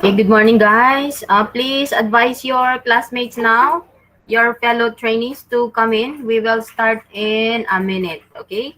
Okay, good morning, guys. Please advise your classmates now, your fellow trainees to come in. We will start in a minute, okay?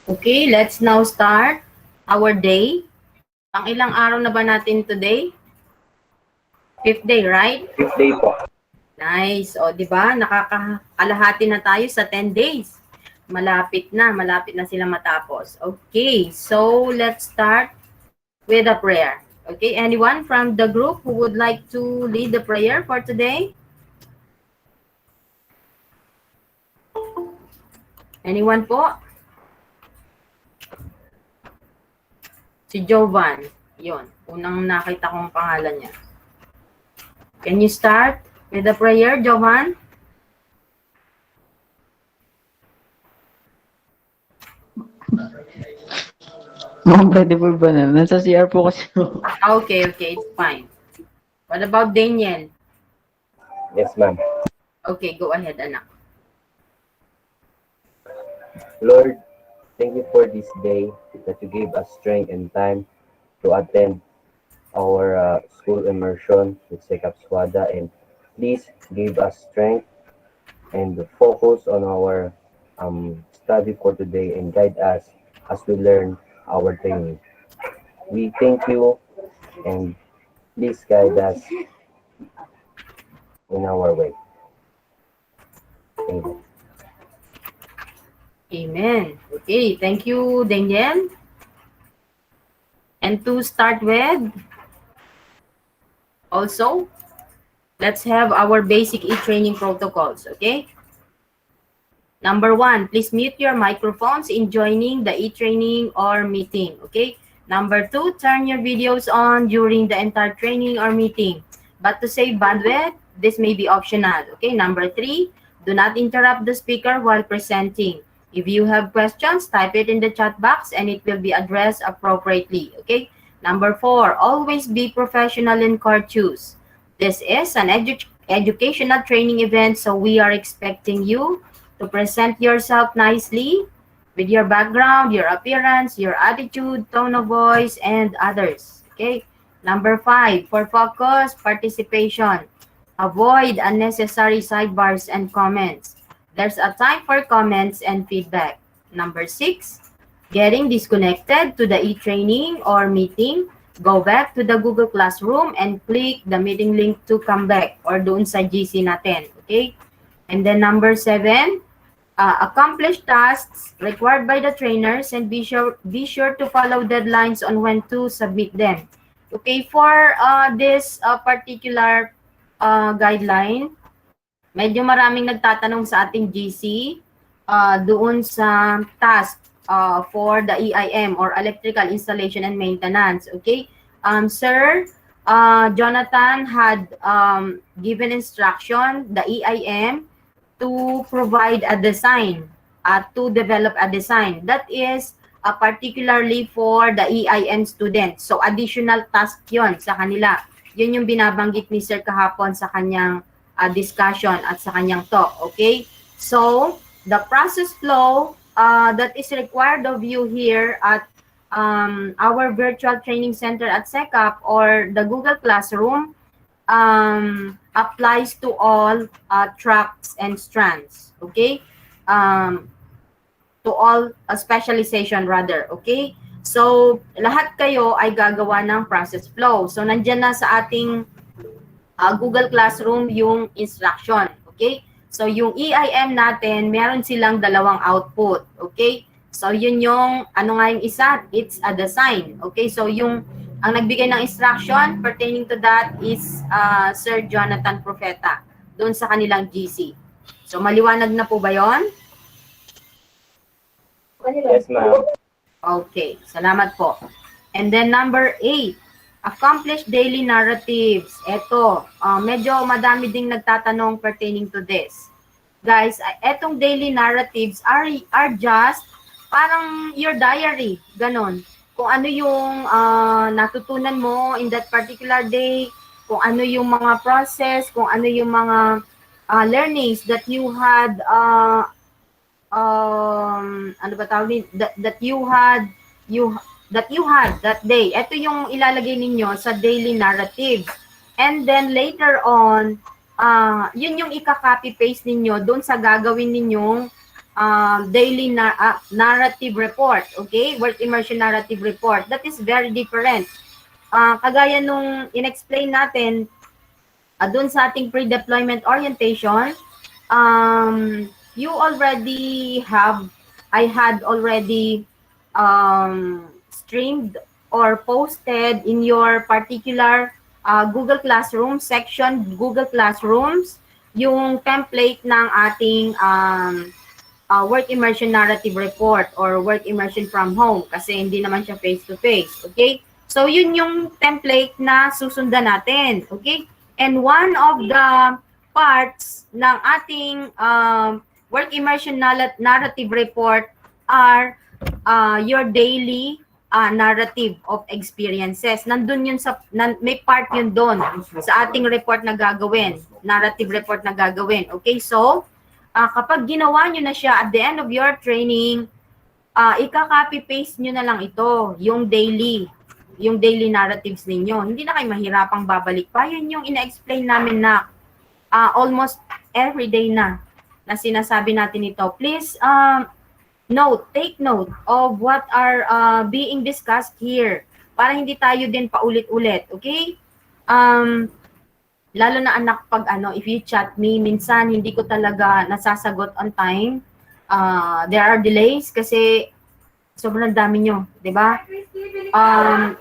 Okay, let's now start our day. Pang ilang araw na ba natin today? Fifth day, right? Fifth day po. Nice. O, di ba? Nakakalahati na tayo sa 10 days. Malapit na sila matapos. Okay, so let's start with a prayer. Okay, anyone from the group who would like to lead the prayer for today? Anyone po? Si Jovan. Yun, unang nakita kong pangalan niya. Can you start with the prayer, Jovan? Ma'am, pwede po ba na? Nasa CR po kasi ako. Okay, it's fine. What about Daniel? Yes, ma'am. Okay, go ahead, anak. Lord, thank you for this day that you gave us strength and time to attend our school immersion with SECAP-SWDA, and please give us strength and focus on our study for today and guide us as we learn our training. We thank you and please guide us in our way. Amen. Amen. Okay, thank you, Daniel. And to start with, also, let's have our basic e-training protocols, okay? Number 1, please mute your microphones in joining the e-training or meeting, okay? Number 2, turn your videos on during the entire training or meeting. But to save bandwidth, this may be optional, okay? Number 3, do not interrupt the speaker while presenting. If you have questions, type it in the chat box and it will be addressed appropriately, okay? Number 4, always be professional and courteous. This is an educational training event, so we are expecting you to present yourself nicely with your background, your appearance, your attitude, tone of voice, and others. Okay. Number 5, for focus participation, avoid unnecessary sidebars and comments. There's a time for comments and feedback. Number 6, getting disconnected to the e-training or meeting, go back to the Google Classroom and click the meeting link to come back or doon sa GC natin. Okay? And then number 7, accomplish tasks required by the trainers and be sure to follow deadlines on when to submit them. Okay, for this particular guideline, medyo maraming nagtatanong sa ating GC doon sa task for the EIM or Electrical Installation and Maintenance. Okay, Sir Jonathan had given instruction, the EIM, to provide a design, to develop a design. That is particularly for the EIM students. So, additional task yon sa kanila. Yun yung binabanggit ni Sir kahapon sa kanyang discussion at sa kanyang talk. Okay? So, the process flow that is required of you here at our virtual training center at SECAP or the Google Classroom applies to all tracks and strands, okay? To all specialization rather, okay? So, lahat kayo ay gagawa ng process flow. So, nandyan na sa ating Google Classroom yung instruction, okay? So, yung EIM natin, meron silang dalawang output, okay? So, yun yung, ano nga yung isa? It's a design, okay? So, yung ang nagbigay ng instruction pertaining to that is Sir Jonathan Profeta doon sa kanilang GC. So, maliwanag na po ba yon? Yes, ma'am. Okay, salamat po. And then number 8, accomplish daily narratives. Ito, medyo madami ding nagtatanong pertaining to this. Guys, etong daily narratives are just parang your diary, ganon. Kung ano yung natutunan mo in that particular day, kung ano yung mga process, kung ano yung mga learnings that you had, ano ba tawag that you had that day. Ito yung ilalagay ninyo sa daily narrative. And then later on, yun yung ika-copy paste ninyo doon sa gagawin ninyong daily narrative report, okay? Work immersion narrative report. That is very different. Kagaya nung in-explain natin doon sa ating pre-deployment orientation, you already have, I had already streamed or posted in your particular Google Classroom section, Google Classrooms, yung template ng ating work immersion narrative report or work immersion from home kasi hindi naman siya face-to-face, okay? So, yun yung template na susundan natin, okay? And one of the parts ng ating work immersion narrative report are your daily narrative of experiences. Nandun yun may part yun doon sa ating report na gagawin, narrative report na gagawin, okay? So, kapag ginawa nyo na siya at the end of your training, ika-copy-paste nyo na lang ito, yung daily narratives ninyo. Hindi na kayo mahirapang babalik pa. Yun yung ina-explain namin na almost every day na sinasabi natin ito. Please take note of what are being discussed here para hindi tayo din paulit-ulit. Okay? Lalo na anak pag if you chat me, minsan hindi ko talaga nasasagot on time. There are delays kasi sobrang dami nyo, di ba?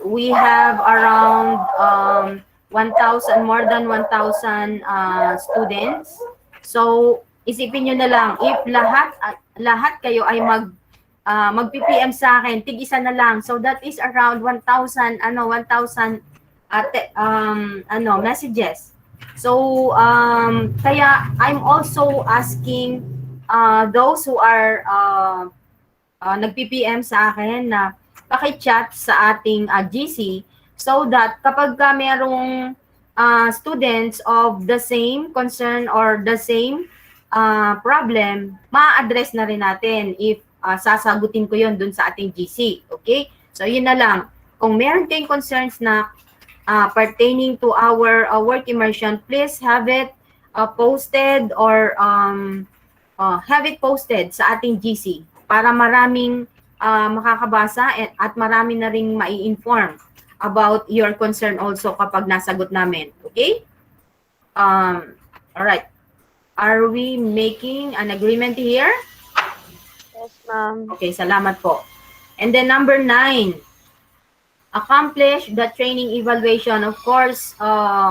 We have around 1,000, more than 1,000 students. So, isipin nyo na lang, if lahat kayo ay mag-PPM sa akin, tig-isa na lang. So, that is around 1,000, 1,000 messages. So, kaya I'm also asking those who are nag-PPM sa akin na paki-chat sa ating GC so that kapag merong students of the same concern or the same problem, ma-address na rin natin if sasagutin ko yon dun sa ating GC. Okay? So, yun na lang. Kung meron kayong concerns na pertaining to our work immersion, please have it posted or have it posted sa ating GC para maraming makakabasa at marami na ring mai-inform about your concern also kapag nasagot namin. Okay? Alright. Are we making an agreement here? Yes, ma'am. Okay, salamat po. And then number 9, accomplish the training evaluation. Of course,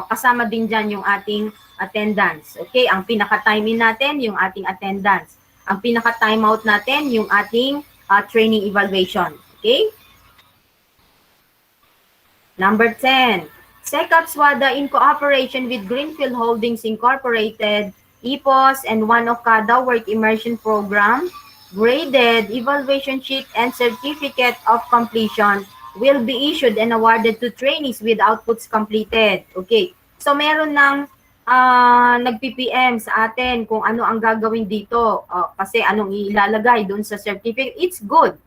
kasama din dyan yung ating attendance. Okay, ang pinaka-time in natin, yung ating attendance. Ang pinaka-time out natin, yung ating training evaluation. Okay? Number 10, SECAP-SWDA in cooperation with Greenfield Holdings Incorporated, EPOS, and One Okada Work Immersion Program, graded evaluation sheet and certificate of completion will be issued and awarded to trainees with outputs completed. Okay. So, meron ng nag-PPM sa atin kung ano ang gagawin dito. Kasi anong ilalagay doon sa certificate. It's good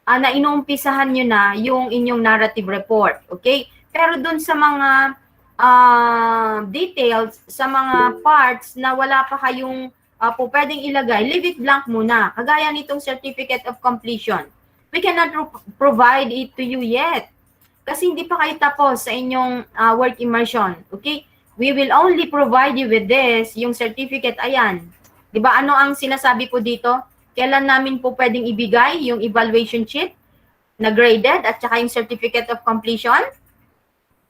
na inuumpisahan nyo na yung inyong narrative report. Okay? Pero doon sa mga details, sa mga parts na wala pa kayong po pwedeng ilagay, leave it blank muna. Kagaya nitong certificate of completion. We cannot provide it to you yet. Kasi hindi pa kayo tapos sa inyong work immersion. Okay? We will only provide you with this, yung certificate, ayan. Diba, ano ang sinasabi po dito? Kailan namin po pwedeng ibigay yung evaluation sheet na graded at saka yung certificate of completion?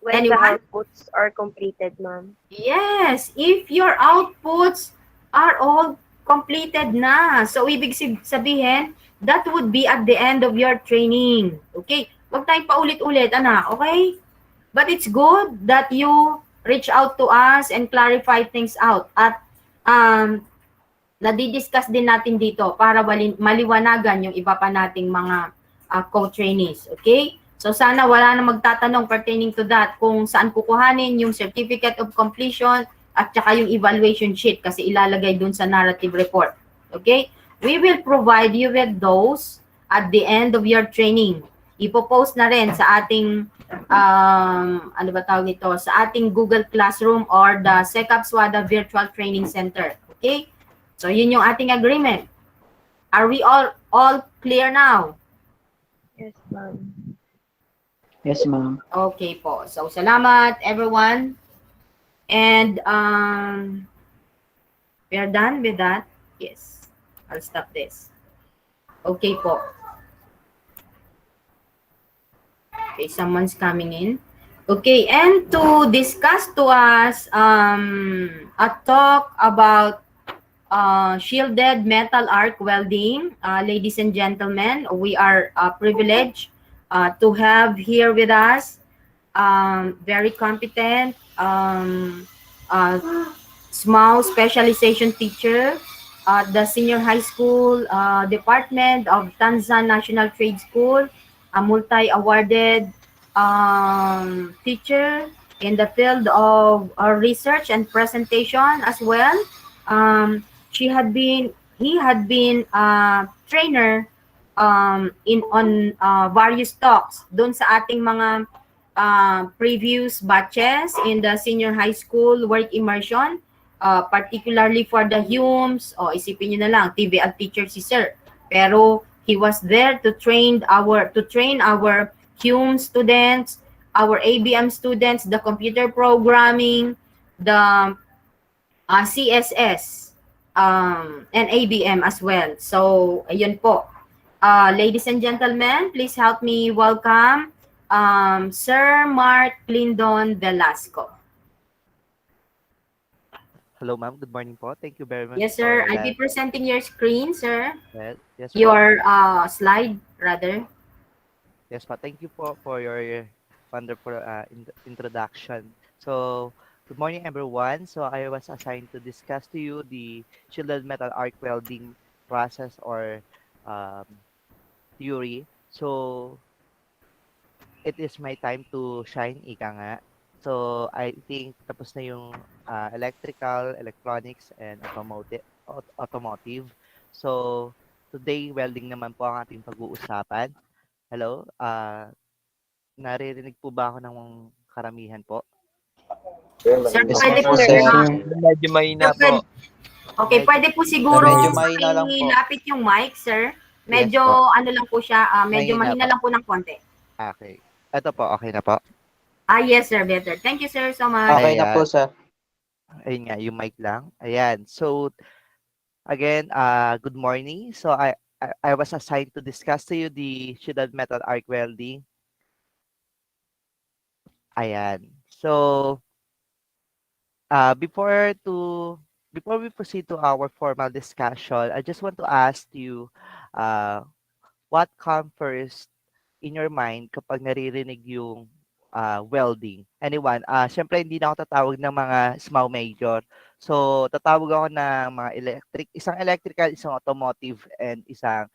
When the outputs are completed, ma'am. Yes, if your outputs are all completed na. So, ibig sabihin, that would be at the end of your training. Okay? Huwag tayong paulit-ulit, anak. Okay? But it's good that you reach out to us and clarify things out. At nadidiscuss din natin dito para maliwanagan yung iba pa nating mga co-trainees. Okay? So sana wala na magtatanong pertaining to that kung saan kukuhanin yung certificate of completion at saka yung evaluation sheet kasi ilalagay dun sa narrative report. Okay? We will provide you with those at the end of your training. Ipo-post na rin sa ating ano ba tawag nito, sa ating Google Classroom or the SECAP-SWDA Virtual Training Center. Okay? So, yun yung ating agreement. Are we all clear now? Yes, ma'am. Yes, ma'am. Okay po. So, salamat everyone. And we are done with that. Yes. I'll stop this. Okay po. Okay, someone's coming in. Okay, and to discuss to us a talk about shielded metal arc welding. Ladies and gentlemen, we are privileged to have here with us very competent small specialization teacher at the senior high school department of Tanzan National Trade School, a multi-awarded teacher in the field of research and presentation as well. He had been a trainer on various talks doon sa ating mga previous batches in the senior high school work immersion, particularly for the Humes. Isipin niyo na lang, TVL teacher si sir. Pero he was there to train our Hume students, our ABM students, the computer programming, the CSS, and ABM as well. So, ayun po. Ladies and gentlemen, please help me welcome Sir Mark Lindon Velasco. Hello, ma'am. Good morning po. Thank you very much Yes, for sir. I'll be that. presenting your screen, sir. Yes po. Your slide, rather. Yes po. Thank you po for your wonderful introduction. So, good morning, everyone. So, I was assigned to discuss to you the shielded metal arc welding process or um, theory. So, it is my time to shine, ika nga. So, I think tapos na yung electrical, electronics, and automotive. So, today, welding naman po ang ating pag-uusapan. Hello, naririnig po ba ako ng karamihan po? Sir, Sir, malinaw Yes, pwede po. po, yes, sir. sir. Medyo mahina Sir, pwede, po. okay, Medyo, pwede po siguro Medyo mahina lang po. ilapit yung mic, sir. yes Medyo, po. ano lang po siya, medyo Mahina mahina po. lang po ng konti. Okay. Ito po, okay na po. Yes, sir, better. Thank you, sir, so much. Okay na po, Ayan. sir. Ayun nga, yung mic lang. Ayan. So, again, good morning. So, I was assigned to discuss to you the shielded metal arc welding. Ayan. So, before we proceed to our formal discussion, I just want to ask you, uh, what comes first in your mind kapag naririnig yung welding? Anyone? Syempre hindi na ako tatawag ng mga small major. So, tatawag ako ng mga isang electrical, isang automotive, and isang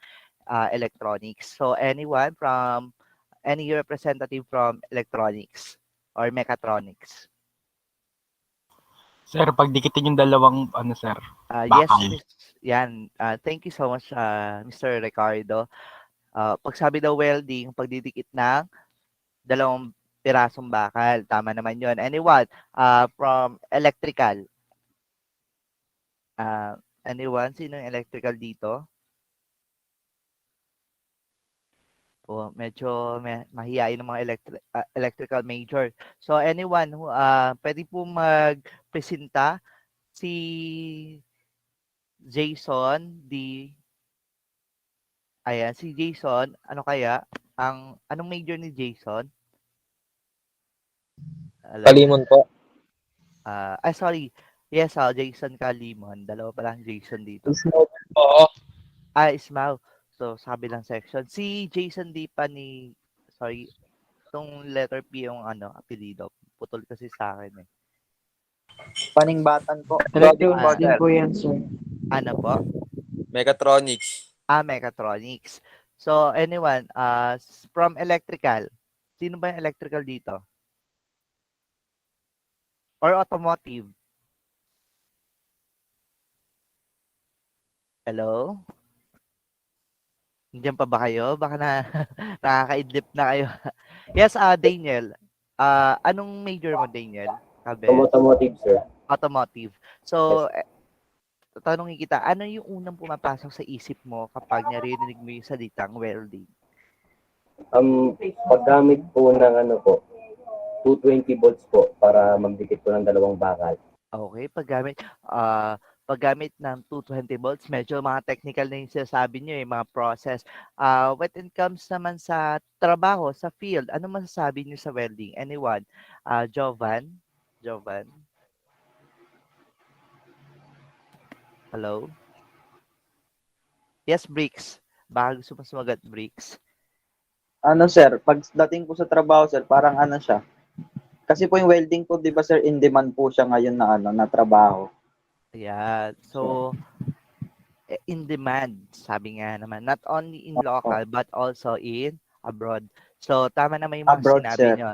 electronics. So, anyone from any representative from electronics or mechatronics? Sir, pagdikitin yung dalawang, sir, Yes, bakal. Miss. Yan. Thank you so much, Mr. Ricardo. Pag sabi daw welding, pagdidikit ng dalawang pirasong bakal. Tama naman yon. Anyone from electrical? Anyone? Sino yung electrical dito? Medyo mahihain ng mga electrical major. So anyone who pwede po magpresenta si Jason, ayan, si Jason, ano kaya? Anong major ni Jason? Hello? Kalimon po. Sorry. Yes, Jason Kalimon. Dalawa pa lang Jason dito. Oo. Ismail. So, sa kabilang section. Si Jason di pa ni, sorry, itong letter P yung apelido. Putol kasi sa akin eh. Paningbatan po. Electronics din po yan, sir. Ano po? Mechatronics. Mechatronics. So, anyone, from electrical. Sino ba yung electrical dito? Or automotive? Hello? Nandiyan pa ba kayo? Baka na nakakaidlip na kayo. Yes, Daniel. Anong major mo, Daniel? Kabes? Automotive, sir. Automotive. So, tatanungin kita, ano yung unang pumapasok sa isip mo kapag narinig mo yung salitang welding? Paggamit po ng 220 volts po para magdikit po ng dalawang bakal. Okay, paggamit ng 220 volts, medyo mga technical na yung sinasabi nyo, mga process. When it comes naman sa trabaho, sa field, ano masasabi nyo sa welding? Anyone? Jovan? Hello? Yes, Bricks. Baka gusto mo sumagat, Bricks. Sir, pagdating po sa trabaho, sir, parang siya. Kasi po yung welding po, 'di ba, sir, in demand po siya ngayon na trabaho. Yeah. So, in demand, sabi nga naman, not only in local, but also in abroad. So, tama naman yung mga Abroad, sinabi sir. nyo.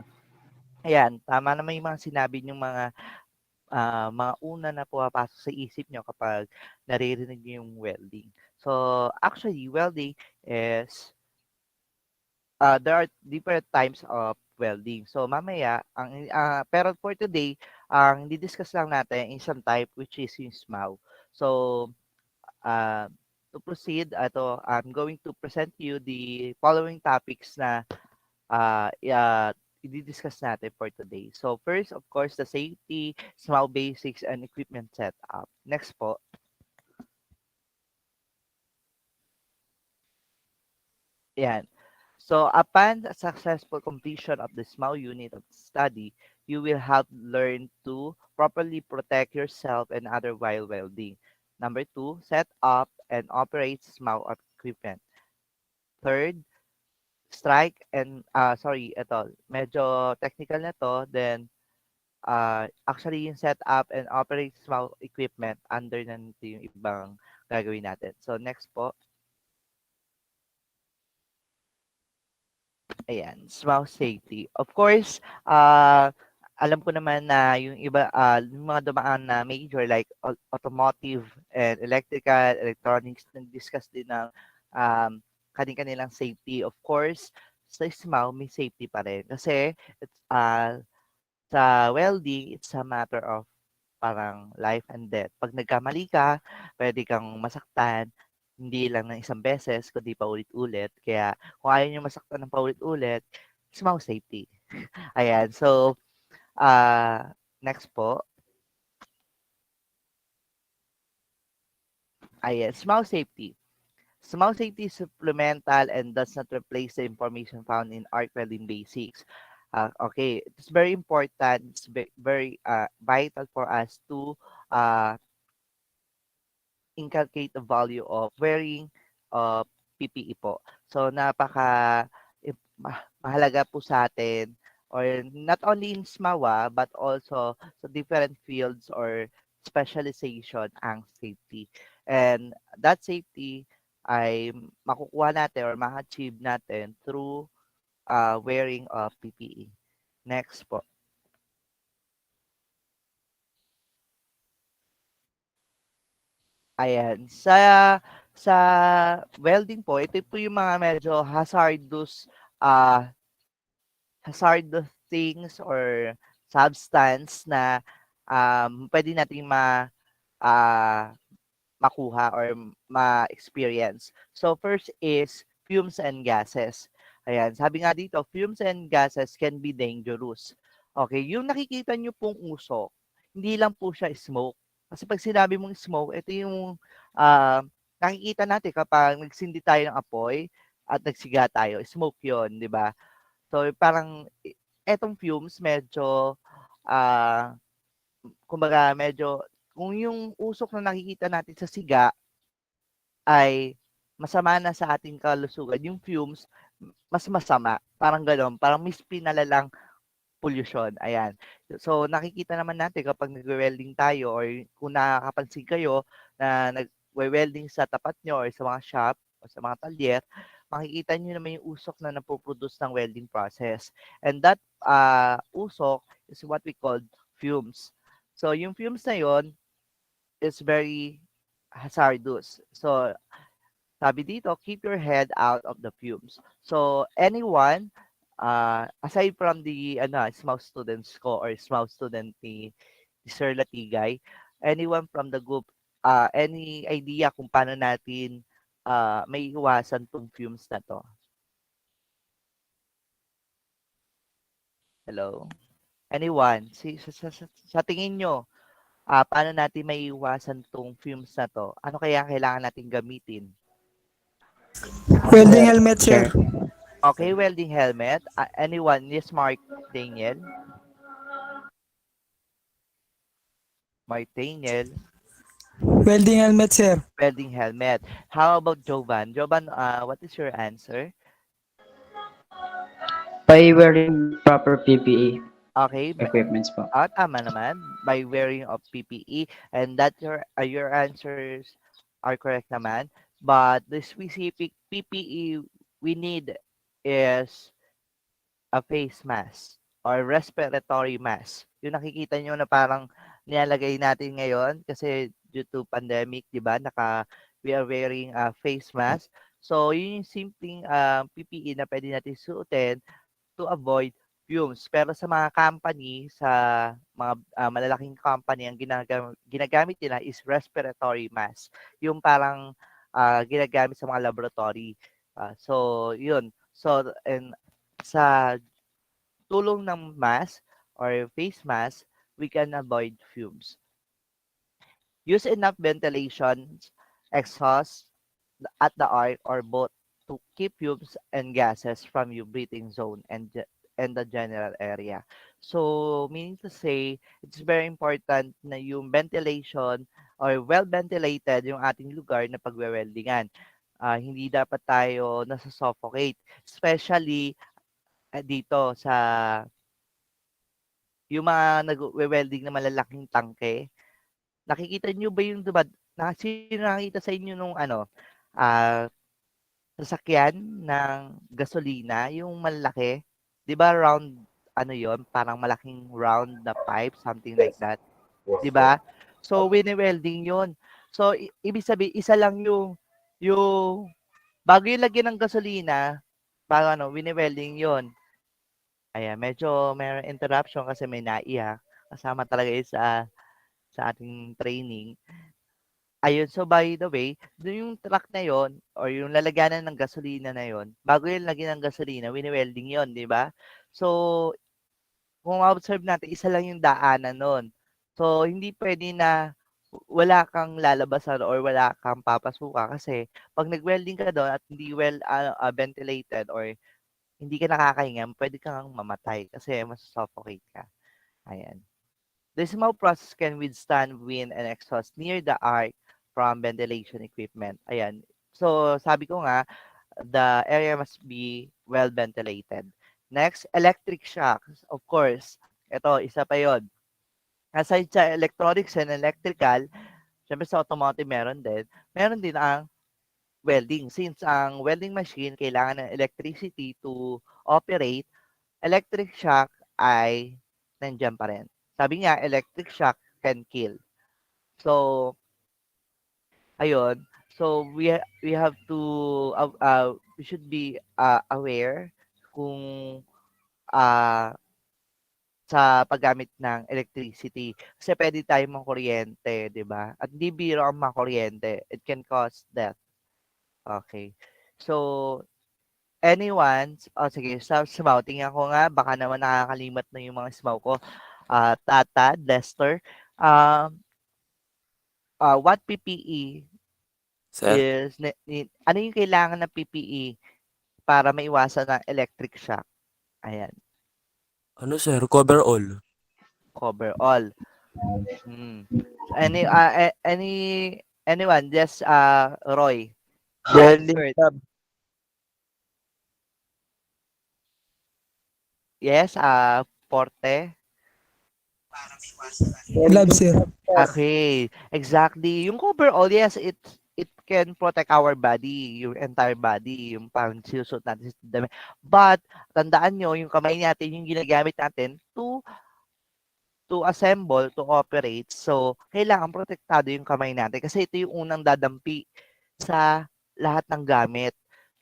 Ayan, tama naman yung mga sinabi nyo, mga una na pumapasok sa isip nyo kapag naririnig nyo yung welding. So, actually, welding is there are different types of welding. So mamaya, pero for today, ang di-discuss lang natin isang type which is yung SMAW. So to proceed, I'm going to present you the following topics na i-discuss natin for today. So first, of course, the safety, SMAW basics, and equipment setup. Next po. Yan. So upon successful completion of the small unit of study, you will have learned to properly protect yourself and other while welding. Number two, set up and operate small equipment. Third, strike and sorry, ito, medyo technical na to. Then actually yung set up and operate small equipment under na nito yung ibang gagawin natin. So next po, ayan, small safety. Of course, alam ko naman na yung iba, yung mga dumaan na major like automotive and electrical, electronics, nag-discuss din ng um, kanilang safety. Of course, sa small, may safety pa rin. Kasi it's, sa welding, it's a matter of parang life and death. Pag nagkamali ka, pwede kang masaktan, hindi lang ng isang beses, kundi paulit-ulit. Kaya kung ayaw nyo masaktan ng paulit-ulit, small safety. Ayan. So, next po. Ayan, small safety. Small safety is supplemental and does not replace the information found in arc welding basics. Okay, it's very important. It's very vital for us to uh, inculcate the value of wearing PPE po. So mahalaga po sa atin or not only in SMAWA but also sa different fields or specialization ang safety. And that safety ay makukuha natin or ma-achieve natin through wearing of PPE. Next po. Ayan. Sa welding po, ito po yung mga medyo ah, hazardous things or substance na pwede nating ah, makuha or ma-experience. So first is fumes and gases. Ayan, sabi nga dito, fumes and gases can be dangerous. Okay, yung nakikita nyo pong usok, hindi lang po siya smoke. Kasi pag sinabi mong smoke, ito yung nakikita natin kapag nagsindi tayo ng apoy at nagsiga tayo, smoke yon, di ba? So parang etong fumes medyo ah kumbaga medyo kung yung usok na nakikita natin sa siga ay masama na sa ating kalusugan, yung fumes mas masama, parang gano'n, parang mas pinalalang pollution, ayan. So nakikita naman natin kapag nagwe-welding tayo or kung nakakapansin kayo na nagwe-welding sa tapat nyo or sa mga shop o sa mga talyer, makikita nyo naman yung usok na napoproduce ng welding process. And that usok is what we call fumes. So yung fumes na yon is very hazardous. So sabi dito, keep your head out of the fumes. So anyone, aside from the small students ko or small student ni Sir Latigay, anyone from the group, any idea kung paano natin may iwasan tong fumes na to? Hello? Anyone? Sa tingin nyo, paano natin may iwasan tong fumes na to? Ano kaya kailangan natin gamitin? Welding helmet, sir. Okay, welding helmet. Anyone? Yes, Daniel. Mark Daniel. Welding helmet, sir. Welding helmet. How about Jovan? Jovan, what is your answer? By wearing proper PPE Okay, equipments po. tama naman. By wearing of PPE. And that your answers are correct naman. But the specific PPE we need is a face mask or respiratory mask. Yung nakikita nyo na parang nilalagay natin ngayon kasi due to pandemic, di ba? We are wearing a face mask. So, yun yung simpleng PPE na pwede natin suotin to avoid fumes. Pero sa mga company, sa mga malalaking company, ang ginagamit nila is respiratory mask. Yung parang ginagamit sa mga laboratory. So, yun. So, and sa tulong ng mask or face mask, we can avoid fumes. Use enough ventilation, exhaust at the arc or both to keep fumes and gases from your breathing zone and the general area. So, meaning to say, it's very important na yung ventilation or well ventilated yung ating lugar na pagwe-weldingan. Hindi dapat tayo nasa-suffocate, especially dito sa yung mga nagwe-welding na malalaking tangke. Nakikita niyo ba yung diba, sino nakakita sa inyo nung ano, ah, sasakyan ng gasolina, yung malaki, 'di ba round ano yon, parang malaking round na pipe, something like Yes. that, Yes, 'di sir. ba? So wini-welding yon. So ibig sabihin isa lang yung bago yung lagyan ng gasolina, bago ano, wini-welding yon. Ayan, medyo may interruption kasi may naiya. Kasama talaga yun sa ating training. Ayun, so by the way, dun yung truck na yon or yung lalagyanan ng gasolina na yon, bago yung lagyan ng gasolina, wini-welding yon, di ba? So, kung ma-observe natin, isa lang yung daanan nun. So, hindi pwede na wala kang lalabasan or wala kang papasuka kasi pag nag-welding ka doon at hindi well ventilated or hindi ka nakakahinga, pwede kang mamatay kasi mas-suffocate ka. Ayan. The small process can withstand wind and exhaust near the arc from ventilation equipment. Ayan. So, sabi ko nga, the area must be well ventilated. Next, electric shocks. Of course, ito, isa pa yon. Aside sa electronics and electrical, syempre sa automotive meron din ang welding. Since ang welding machine kailangan ng electricity to operate, electric shock ay nandiyan pa rin. Sabi nga, electric shock can kill. So, ayun. So, we have to, we should be aware kung uh, sa paggamit ng electricity. Kasi pwede tayong makuryente, di ba? At hindi biro ang makuryente. It can cause death. Okay. So, anyone, sige, sa smaw, tingnan ko nga, baka naman nakakalimot na yung mga smaw ko. Tata, Lester, um, what PPE Sir? ano yung kailangan ng PPE para maiwasan ng electric shock? Ayan, Ano sir? Cover all. cover all. Hmm. Anyone, just Roy. Welding Kurt. tab. Yes, Porte. Love, sir. Okay, exactly. Yung coverall, yes, it can protect our body, yung entire body, yung parang sinusuot natin sa damit. But, tandaan nyo, yung kamay natin, yung ginagamit natin to assemble, to operate. So, kailangan protektado yung kamay natin kasi ito yung unang dadampi sa lahat ng gamit.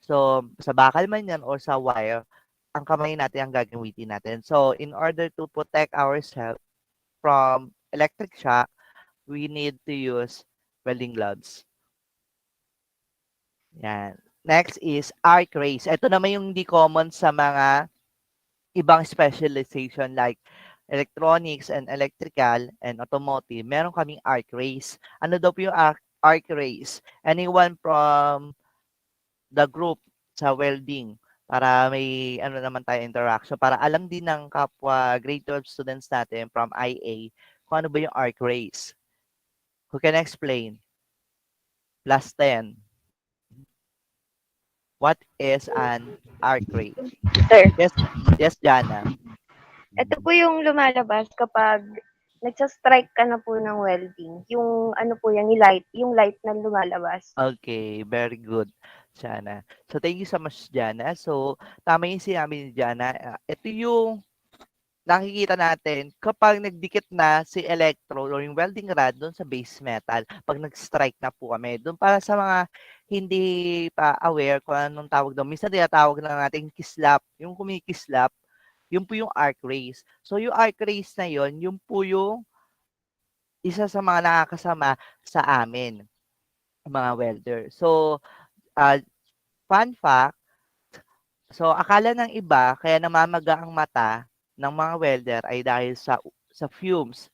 So, sa bakal man yan or sa wire, ang kamay natin ang gagamitin natin. So, in order to protect ourselves from electric shock, we need to use welding gloves. Yan. Next is arc race. Ito naman yung hindi common sa mga ibang specialization like electronics and electrical and automotive. Meron kaming arc race. Ano daw po yung arc race? Anyone from the group sa welding para may ano naman tayo interaction para alam din ng kapwa grade 12 students natin from IA kung ano ba yung arc race. Who can explain? Plus 10. What is an arc race? Sir, Yes, Jana. ito po yung lumalabas kapag nagsa-strike ka na po ng welding. Yung ano po yan, yung light na lumalabas. Okay, very good, Jana. So, thank you so much, Jana. So, tama yung sinabi ni Jana. Ito yung nakikita natin kapag nagdikit na si electrode or yung welding rod doon sa base metal, pag nag-strike na po kami. Doon para sa mga hindi pa aware kung anong tawag doon, minsan tinatawag na natin kislap. Yung kumikislap, yun po yung arc race. So, yung arc race na yun, yun po yung isa sa mga nakakasama sa amin, mga welder. So, uh, fun fact, so akala ng iba, kaya namamaga ang mata ng mga welder ay dahil sa fumes.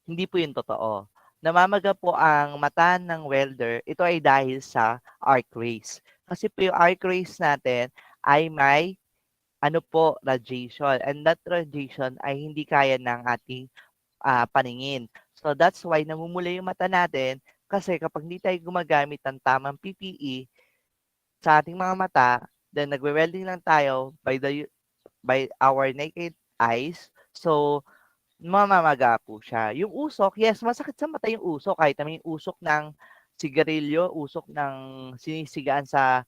Hindi po yun totoo. Namamaga po ang mata ng welder, ito ay dahil sa arc race. Kasi po yung arc rays natin ay may ano po, radiation. And that radiation ay hindi kaya ng ating paningin. So that's why namumula yung mata natin kasi kapag hindi tayo gumagamit ng tamang PPE sa ating mga mata, then nagwe-welding lang tayo by our naked eyes. So mamamaga po siya. Yung usok, yes, masakit sa mata yung usok kahit naman yung usok ng sigarilyo, usok ng sinisigaan sa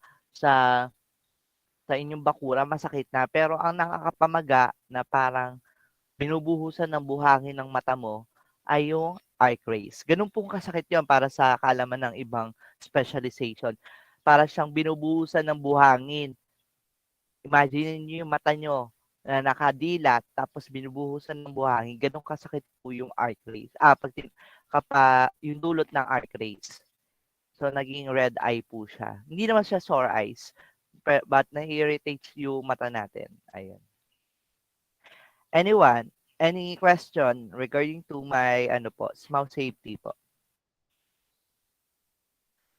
sa inyong bakura, masakit na. Pero ang nakakapamaga na parang binubuhusan ng buhangin ng mata mo ay yung arc rays. Ganun pong kasakit yon para sa kaalaman ng ibang specialization. Para siyang binubuhusan ng buhangin. Imagine niyo yung mata nyo na nakadilat tapos binubuhusan ng buhangin. Ganun kasakit po yung arc rays. Yung dulot ng arc rays. So, naging red eye po siya. Hindi naman siya sore eyes. But na-irritates yung mata natin. Ayun. Anyone, any question regarding to my small safety po?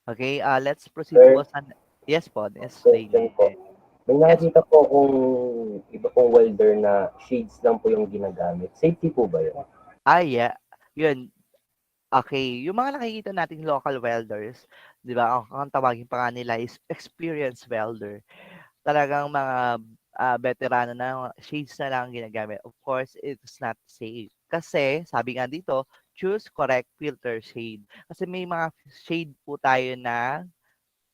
Okay, let's proceed Sir, po sa yes po, yes question lady. po. May Yes nakikita po. po kung iba pong welder na shades lang po yung ginagamit. Safety po ba yun? Yeah. Yun. Okay, yung mga nakikita nating local welders, 'di ba? Ang tawagin pa nga nila is experienced welder. Talagang mga veterano na shades na lang ang ginagamit. Of course, it's not safe. Kasi, sabi nga dito, choose correct filter shade. Kasi may mga shade po tayo na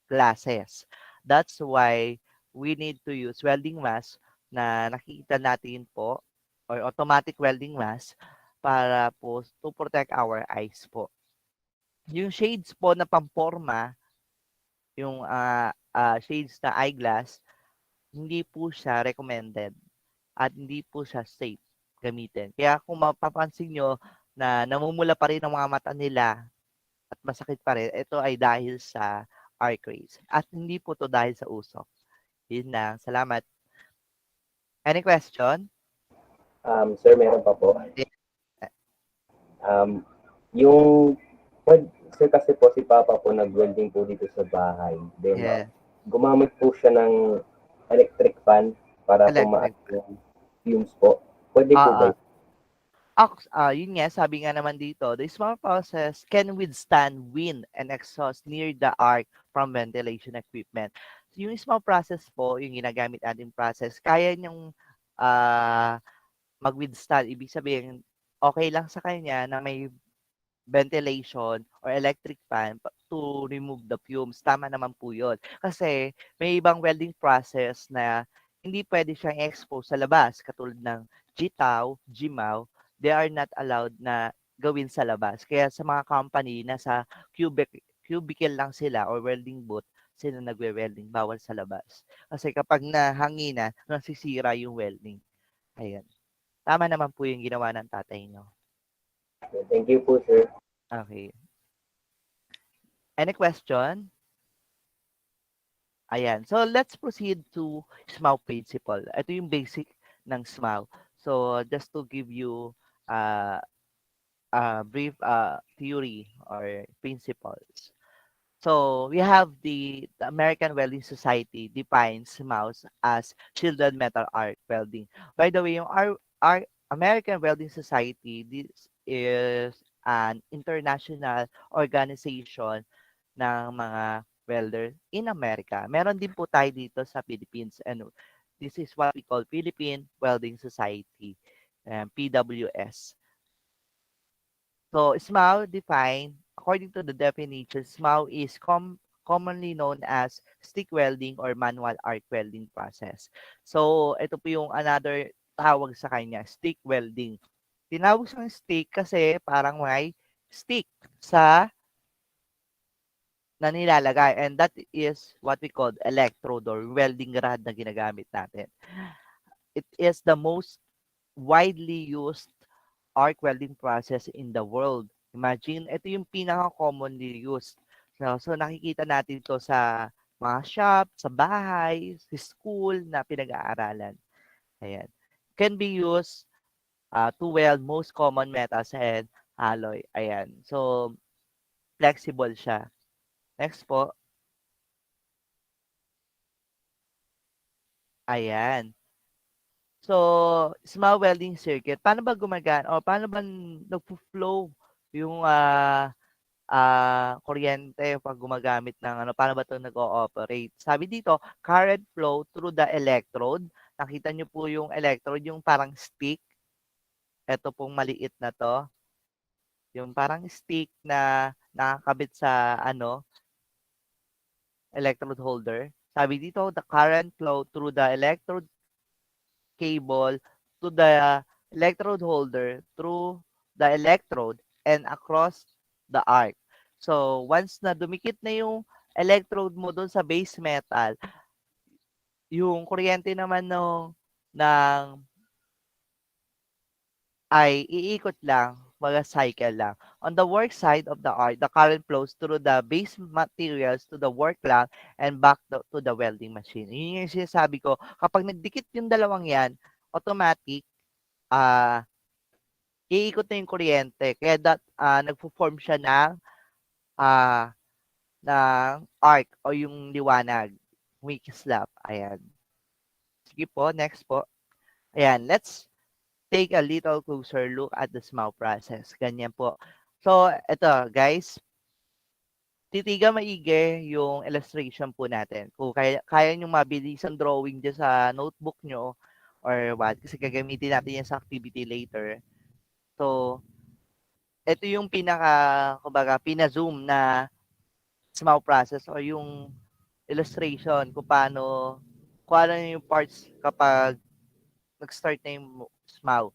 glasses. That's why we need to use welding mask na nakikita natin po or automatic welding mask para po to protect our eyes po. Yung shades po na pamporma, yung shades na eyeglass, hindi po siya recommended at hindi po siya safe gamitin. Kaya kung mapapansin nyo na namumula pa rin ang mga mata nila at masakit pa rin, ito ay dahil sa arc rays. At hindi po to dahil sa usok. Yun lang. Salamat. Any question? Sir, meron pa po. Yeah. Um, yung, sir, kasi po si Papa po nag-welding po dito sa bahay. Then, Yeah. gumamit po siya ng electric fan para Electric. pumaas yung fumes po. Pwede po ba? Yun nga, sabi nga naman dito, the small process can withstand wind and exhaust near the arc from ventilation equipment. So, yung small process po, yung ginagamit natin process, kaya niyong mag-withstand. Ibig sabihin, okay lang sa kanya na may ventilation or electric fan to remove the fumes. Tama naman po yun. Kasi may ibang welding process na hindi pwede siyang expose sa labas. Katulad ng jitaw, jimaw, they are not allowed na gawin sa labas. Kaya sa mga company, nasa cubicle lang sila or welding booth, sila nagwe-welding, bawal sa labas. Kasi kapag nahanginan, nasisira yung welding. Ayan. Tama naman po yung ginawa ng tatay nyo. Thank you po, sir. Okay. Any question? Ayan. So, let's proceed to SMAW principle. Ito yung basic ng SMAW. So, just to give you a brief theory or principles. So, we have the American Welding Society defines SMAWs as shielded metal arc welding. By the way, yung our American Welding Society, this is an international organization ng mga welder in America. Meron din po tayo dito sa Philippines and this is what we call Philippine Welding Society, PWS. So, SMAW defined, according to the definition, SMAW is commonly known as stick welding or manual arc welding process. So, ito po yung another tawag sa kanya, stick welding. Tinawag siyang stick kasi parang may stick sa na nilalagay and that is what we call electrode or welding rod na ginagamit natin. It is the most widely used arc welding process in the world. Imagine, ito yung pinaka-commonly used. So, nakikita natin to sa mga shop, sa bahay, sa school na pinag-aaralan. Ayan. Can be used to weld most common metals and alloy. Ayan. So, flexible siya. Next po. Ayan. So, small welding circuit, paano ba gumagana o paano ba nagfo-flow yung, kuryente 'pag gumagamit ng ano, paano ba 'to nag-o-operate? Sabi dito, current flow through the electrode. Nakita niyo po yung electrode, yung parang stick, eto pong maliit na 'to, yung parang stick na nakakabit sa ano, electrode holder. Sabi dito, the current flow through the electrode cable to the electrode holder through the electrode and across the arc. So, once na dumikit na yung electrode mo dun sa base metal, yung kuryente naman ng ay iikot lang, cycle lang. On the work side of the arc, the current flows through the base materials to the work lang and back to the welding machine. Yun yung sinasabi ko, kapag nagdikit yung dalawang yan, automatic, ah iikot na yung kuryente. Kaya nagfo-form siya ah, ng arc o yung liwanag, Wikислap. Ayan. Sige po, next po. Ayan, let's take a little closer look at the small process. Ganyan po. So, ito guys, titigan maigi yung illustration po natin. Kung kaya nyo mabilis ang drawing dyan sa notebook nyo or what, kasi gagamitin natin yan sa activity later. So, ito yung kumbaga, pina-zoom na small process o yung illustration kung ano yung parts kapag nag-start na yung small.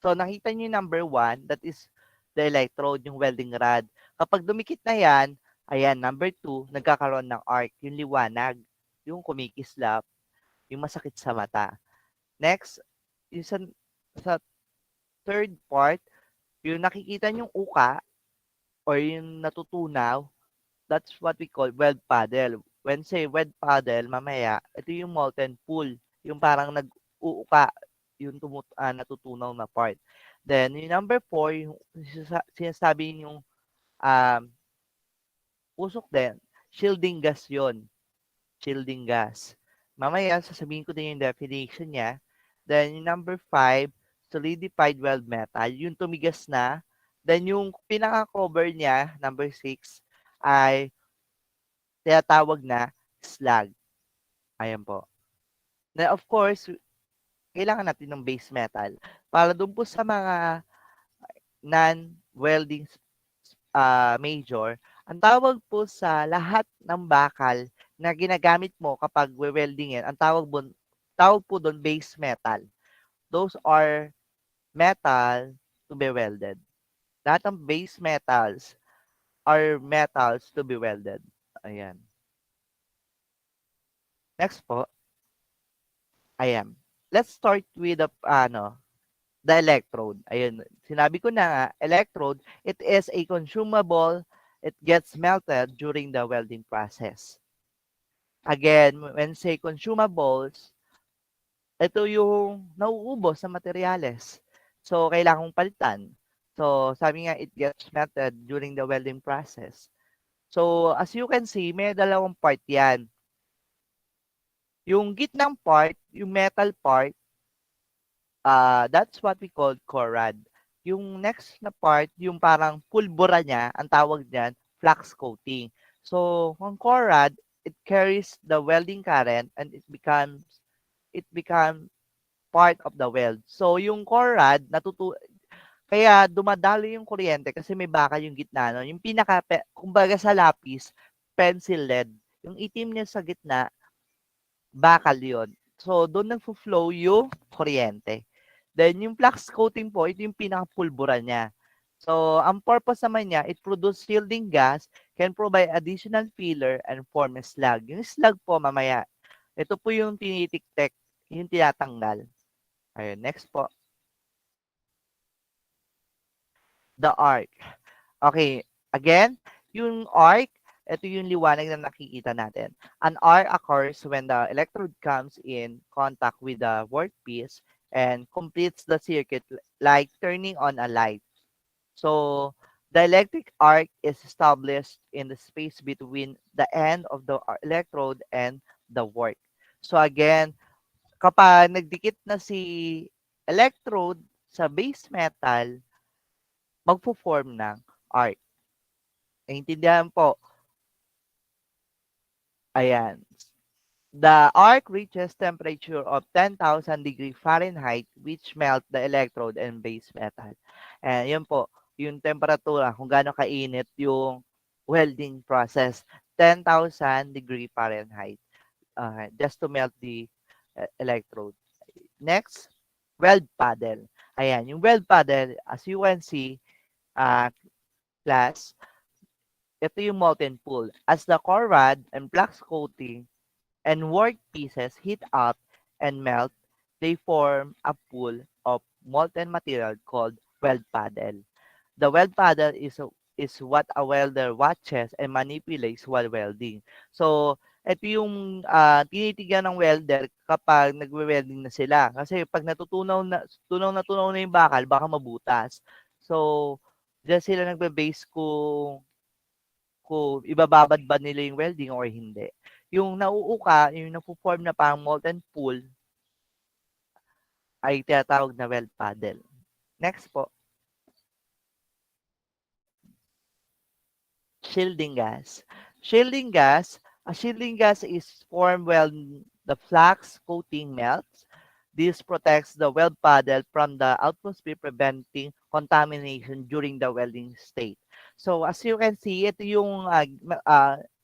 So, nakita niyo yung number 1, that is the electrode, yung welding rod. Kapag dumikit na yan, ayan, number 2, nagkakaroon ng arc, yung liwanag, yung kumikislap, yung masakit sa mata. Next, yung sa third part, yung nakikita yung uka or yung natutunaw, that's what we call weld paddle. When say weld paddle, mamaya, ito yung molten pool, yung parang nag-uuka, yung natutunaw na part. Then, yung number 4, yung sinasabi yung um, usok din, shielding gas yon, shielding gas. Mamaya, sasabihin ko din yung definition niya. Then, yung number 5, solidified weld metal, yung tumigas na. Then, yung pinaka-cover niya, number 6, ay tinatawag na slag. Ayan po. Na of course, kailangan natin ng base metal. Para doon po sa mga non-welding major, ang tawag po sa lahat ng bakal na ginagamit mo kapag welding yan, ang tawag po doon base metal. Those are metal to be welded. Lahat ng base metals are metals to be welded. Ayan. Next po. Ayan. Let's start with the electrode. Ayun, sinabi ko na nga, electrode, it is a consumable, it gets melted during the welding process. Again, when say consumables, ito yung nauubos sa materyales. So, kailangan mong palitan. So, sabi nga, it gets melted during the welding process. So, as you can see, may dalawang part yan. Yung gitnang part, yung metal part, that's what we call core rod. Yung next na part, yung parang pulbura niya, ang tawag niyan, flux coating. So, ang core rod, it carries the welding current and it becomes part of the weld. So, yung core rod, kaya dumadalo yung kuryente kasi may bakal yung gitna. No? Yung kumbaga sa lapis, pencil lead. Yung itim niya sa gitna, bakal yon. So, doon nagfo-flow yung kuryente. Then, yung flux coating po, ito yung pinaka-pulbura niya. So, ang purpose naman niya, it produces shielding gas, can provide additional filler, and form a slag. Yung slag po, mamaya, ito po yung tinitiktek, yung tinatanggal. Ayun, next po. The arc. Okay, again, yung arc, ito yung liwanag na nakikita natin. An arc occurs when the electrode comes in contact with the workpiece and completes the circuit like turning on a light. So, the electric arc is established in the space between the end of the electrode and the work. So again, kapag nagdikit na si electrode sa base metal, magfo-form ng arc. Naintindihan po? Ayan. The arc reaches temperature of 10,000 degree Fahrenheit which melt the electrode and base metal. And yun po, yung temperatura, kung gaano kainit yung welding process. 10,000 degree Fahrenheit just to melt the electrode. Next, weld paddle. Ayan, yung weld paddle, as you can see, class, ito yung molten pool. As the core rod and flux coating and work pieces heat up and melt, they form a pool of molten material called weld paddle. The weld paddle is what a welder watches and manipulates while welding. So, ito yung tinitigan ng welder kapag nagwe-welding na sila. Kasi pag tunaw na yung bakal, baka mabutas. So, diyan sila nagbe-base kung ibababad ba nila yung welding or hindi. Yung nauuka, yung napo-form na parang molten pool, ay tinatawag na weld paddle. Next po. Shielding gas. A shielding gas is formed when the flux coating melts. This protects the weld paddle from the atmosphere, preventing contamination during the welding state. So as you can see, ito yung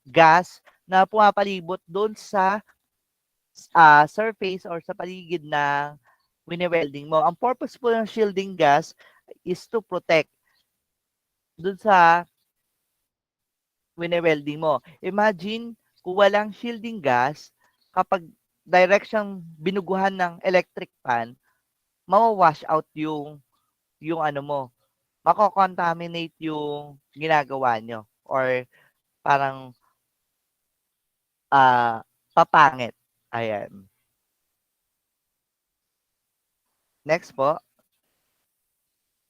gas na pumapalibot doon sa surface or sa paligid ng wine-welding mo. Ang purpose po ng shielding gas is to protect doon sa wine-welding mo. Imagine kung walang shielding gas, kapag direction binuguhan ng electric fan, mawawash out yung ano mo, mako-contaminate yung ginagawa nyo or parang papangit. Ayan. Next po,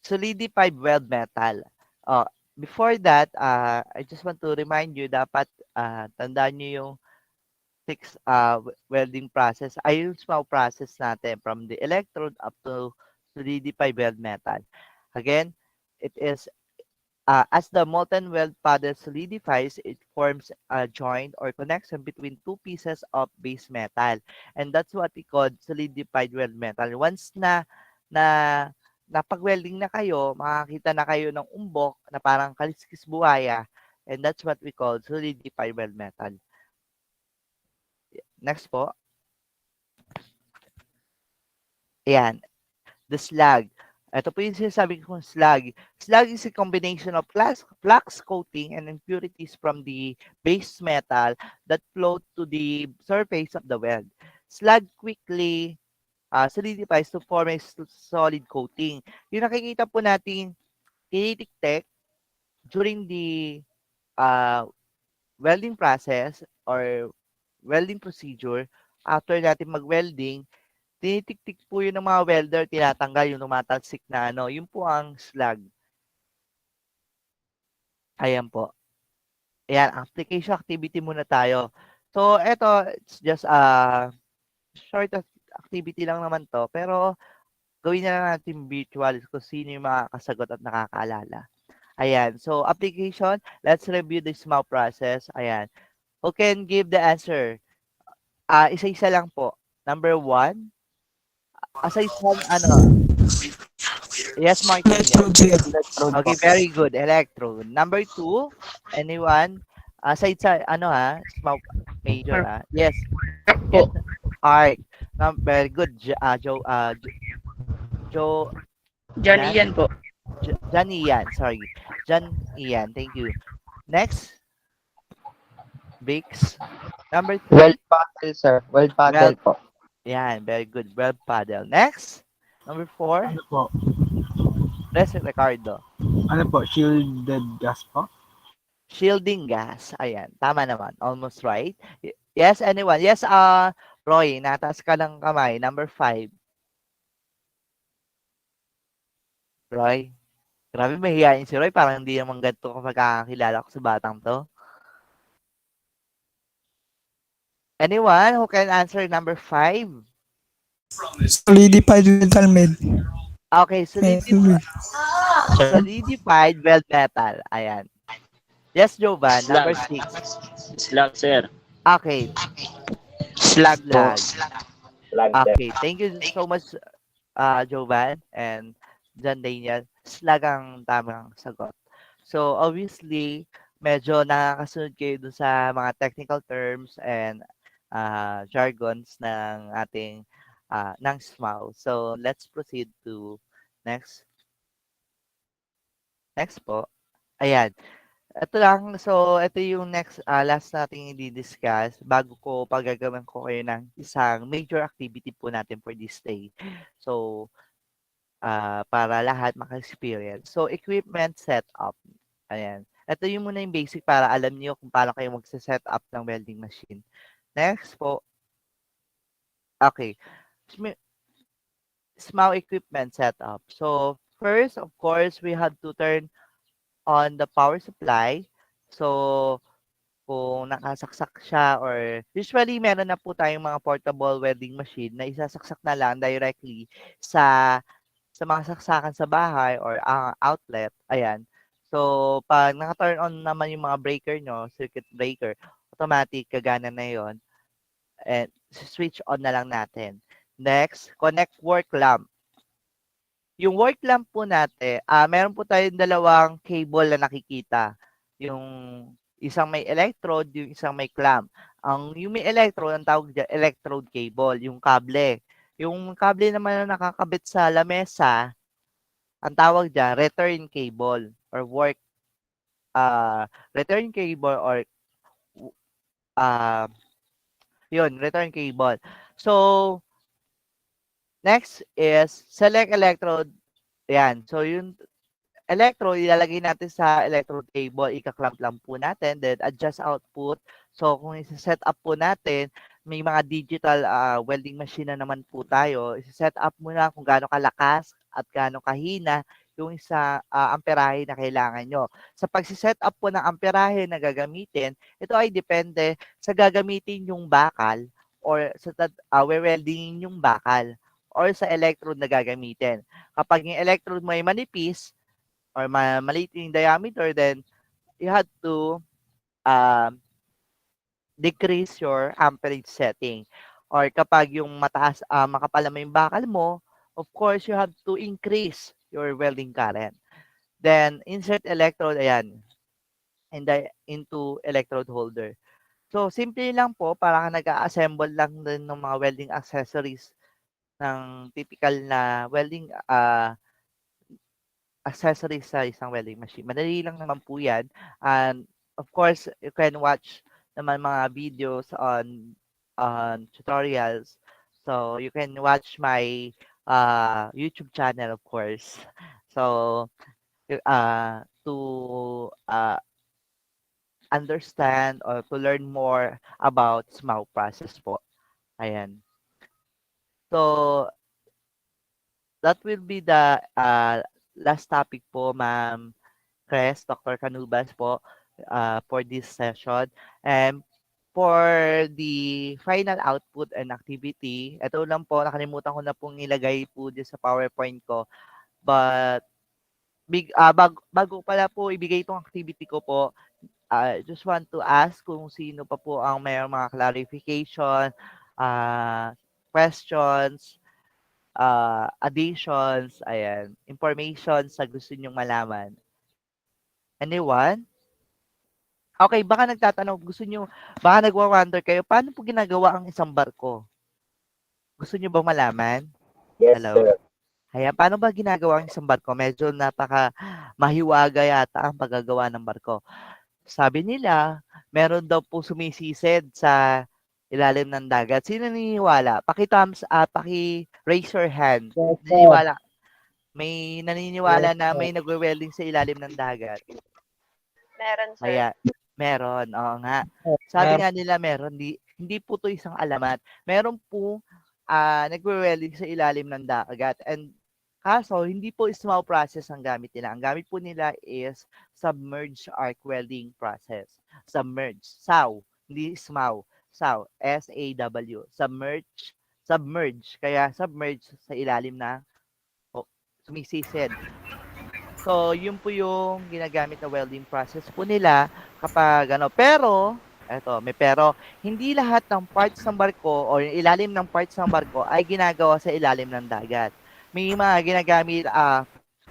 solidified weld metal. Before that, I just want to remind you, dapat tandaan nyo yung welding process. Ay yung small process natin from the electrode up to solidified weld metal. Again, it is as the molten weld paddle solidifies, it forms a joint or connection between two pieces of base metal. And that's what we call solidified weld metal. Once na napag-welding na kayo, makakita na kayo ng umbok na parang kaliskis buhaya, and that's what we call solidified weld metal. Next po. Ayan. The slag. Ito po yung sinasabi kong slag. Slag is a combination of flux coating and impurities from the base metal that float to the surface of the weld. Slag quickly solidifies to form a solid coating. Yung nakikita po natin tinitiktek during the welding process or welding procedure, after natin mag-welding, tinitiktik po yun ng mga welder, tinatanggal yung tumatalsik na ano. Yun po ang slag. Ayan po. Ayan, application activity muna tayo. So, eto, it's just a short activity lang naman to. Pero, gawin na lang natin virtual kung sino yung makakasagot at nakakaalala. Ayan. So, application, let's review the small process. Ayan. Who can give the answer? Isa-isa lang po. Number 1. Aside from, yes, Martin. Electrode, sir. Okay, very good. Electrode. Number 2, anyone? Aside sa, small, major, Yes. Yes, art. Very good. Joe, John Ian po. John Ian, sorry. John Ian, thank you. Next. Bix. Number 3. Weld paddle, sir. Weld paddle po. Yan, very good. Weld paddle. Next. Number 4. Ano po? Let's Ricardo. Ano po? Shielded gas po? Shielding gas. Ayan, tama naman. Almost right. Yes, anyone? Yes, Roy, nataas ka ng kamay. Number 5. Roy. Grabe, mahihayin si Roy. Parang hindi naman ganito kapag kakakilala ko sa batang to. Anyone who can answer number 5? Solidified metal med. Okay, Med. solidified weld metal. Ayan. Yes, Jovan. Number Slag. 6. Slag, sir. Okay, Slag po. slag. Flag, sir. Okay, thank you so much, Jovan and John Daniel. Slag ang tamang sagot. So, obviously, medyo nakakasunod kayo dun sa mga technical terms and jargons ng ating ng SMAW. So, let's proceed to next. Next po. Ayan. Ito lang. So, ito yung next, last nating i-discuss bago ko pagagawan ko kayo ng isang major activity po natin for this day. So, para lahat maka-experience. So, equipment setup. Ayan. Ito yung muna yung basic para alam niyo kung paano kayo magse-set up ng welding machine. Next po. Okay. SMAW equipment setup. So, first, of course, we have to turn on the power supply. So, kung nakasaksak siya or usually meron na po tayong mga portable welding machine na isasaksak na lang directly sa mga saksakan sa bahay or outlet. Ayan. So, pag naka-turn on naman yung mga breaker nyo, circuit breaker, automatic gagana na yon and switch on na lang natin. Next, connect work lamp. Yung work lamp po natin, meron po tayong dalawang cable na nakikita. Yung isang may electrode, yung isang may clamp. Yung may electrode, ang tawag dyan, electrode cable, yung kable. Yung kable naman na nakakabit sa lamesa, ang tawag dyan, return cable or return cable or uh, yun, return cable. So, next is select electrode. Yan. So, yung electrode, ilalagay natin sa electrode cable, ika-clamp lang po natin, then adjust output. So, kung isa-set up po natin, may mga digital welding machine na naman po tayo, isa-set up muna kung gaano kalakas at gaano kahina yung isa amperahe na kailangan nyo. Sa pagsiset up po ng amperahe na gagamitin, ito ay depende sa gagamitin yung bakal or sa welding yung bakal or sa electrode na gagamitin. Kapag yung electrode mo ay manipis, or maliit yung diameter, then you have to decrease your amperage setting. Or kapag yung mataas, makapal naman yung bakal mo, of course, you have to increase your welding current. Then, insert electrode, ayan, into electrode holder. So, simple lang po, para ka nag-assemble lang din ng mga welding accessories ng typical na welding accessories sa isang welding machine. Madali lang naman po yan. And of course, you can watch naman mga videos on tutorials. So you can watch my YouTube channel, of course. So to understand or to learn more about SMAW process po. Ayan. So that will be the last topic po, Ma'am Cres, Dr. Canubas po, for this session. And for the final output and activity, ito lang po, nakalimutan ko na pong ilagay po din sa PowerPoint ko. But bago pala po ibigay itong activity ko po, I just want to ask kung sino pa po ang mayroong mga clarification, questions, additions, ayan, information sa gusto nyong malaman. Anyone? Okay, baka nagtatanong, baka nagwa-wonder kayo, paano po ginagawa ang isang barko? Gusto nyo bang malaman? Yes, Hello? sir. Ayan, paano ba ginagawa ang isang barko? Medyo mahiwaga yata ang paggagawa ng barko. Sabi nila, meron daw po sumisisid sa ilalim ng dagat. Sino naniniwala? Paki-raise your hand. Naniniwala. May naniniwala na may nagwe-welding sa ilalim ng dagat. Meron, sir. Kaya, meron. Oo nga. Sabi nga nila meron. Hindi po to isang alamat. Meron po nagwe-welding sa ilalim ng dagat. And kaso, hindi po SMAW process ang gamit nila. Ang gamit po nila is submerged arc welding process. Submerged. SAW. Hindi SMAW. SAW. SAW. Submerged submerge. Kaya submerge sa ilalim na sumisisid. So, yun po yung ginagamit na welding process po nila kapag ano. Pero, eto, may pero, hindi lahat ng parts ng barko o yung ilalim ng parts ng barko ay ginagawa sa ilalim ng dagat. May mga ginagamit,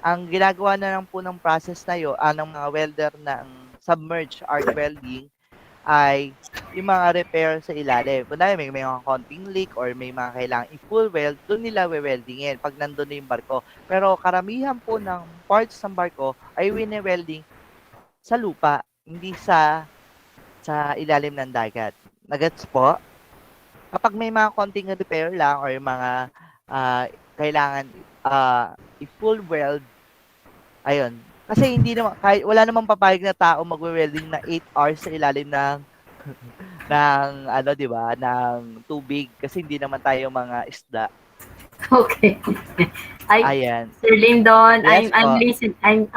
ang ginagawa na lang po ng process na yun, ng mga welder ng submerged arc welding ay yung mga repair sa ilalim. Kunwari may mga konting leak or may mga kailangang i-full weld, doon nila we-weldingin pag nandun na yung barko. Pero karamihan po ng parts ng barko ay wine-welding sa lupa, hindi sa ilalim ng dagat. Nagets po? Kapag may mga konting repair lang or yung mga kailangan i-full weld, ayun. Kasi hindi naman, kahit wala namang papayag na tao magwe-welding na 8 hours sa ilalim ng ng ano, 'di ba, ng tubig kasi hindi naman tayo mga isda. Okay. Ay, Ayan. Sir Lyndon, Yes po.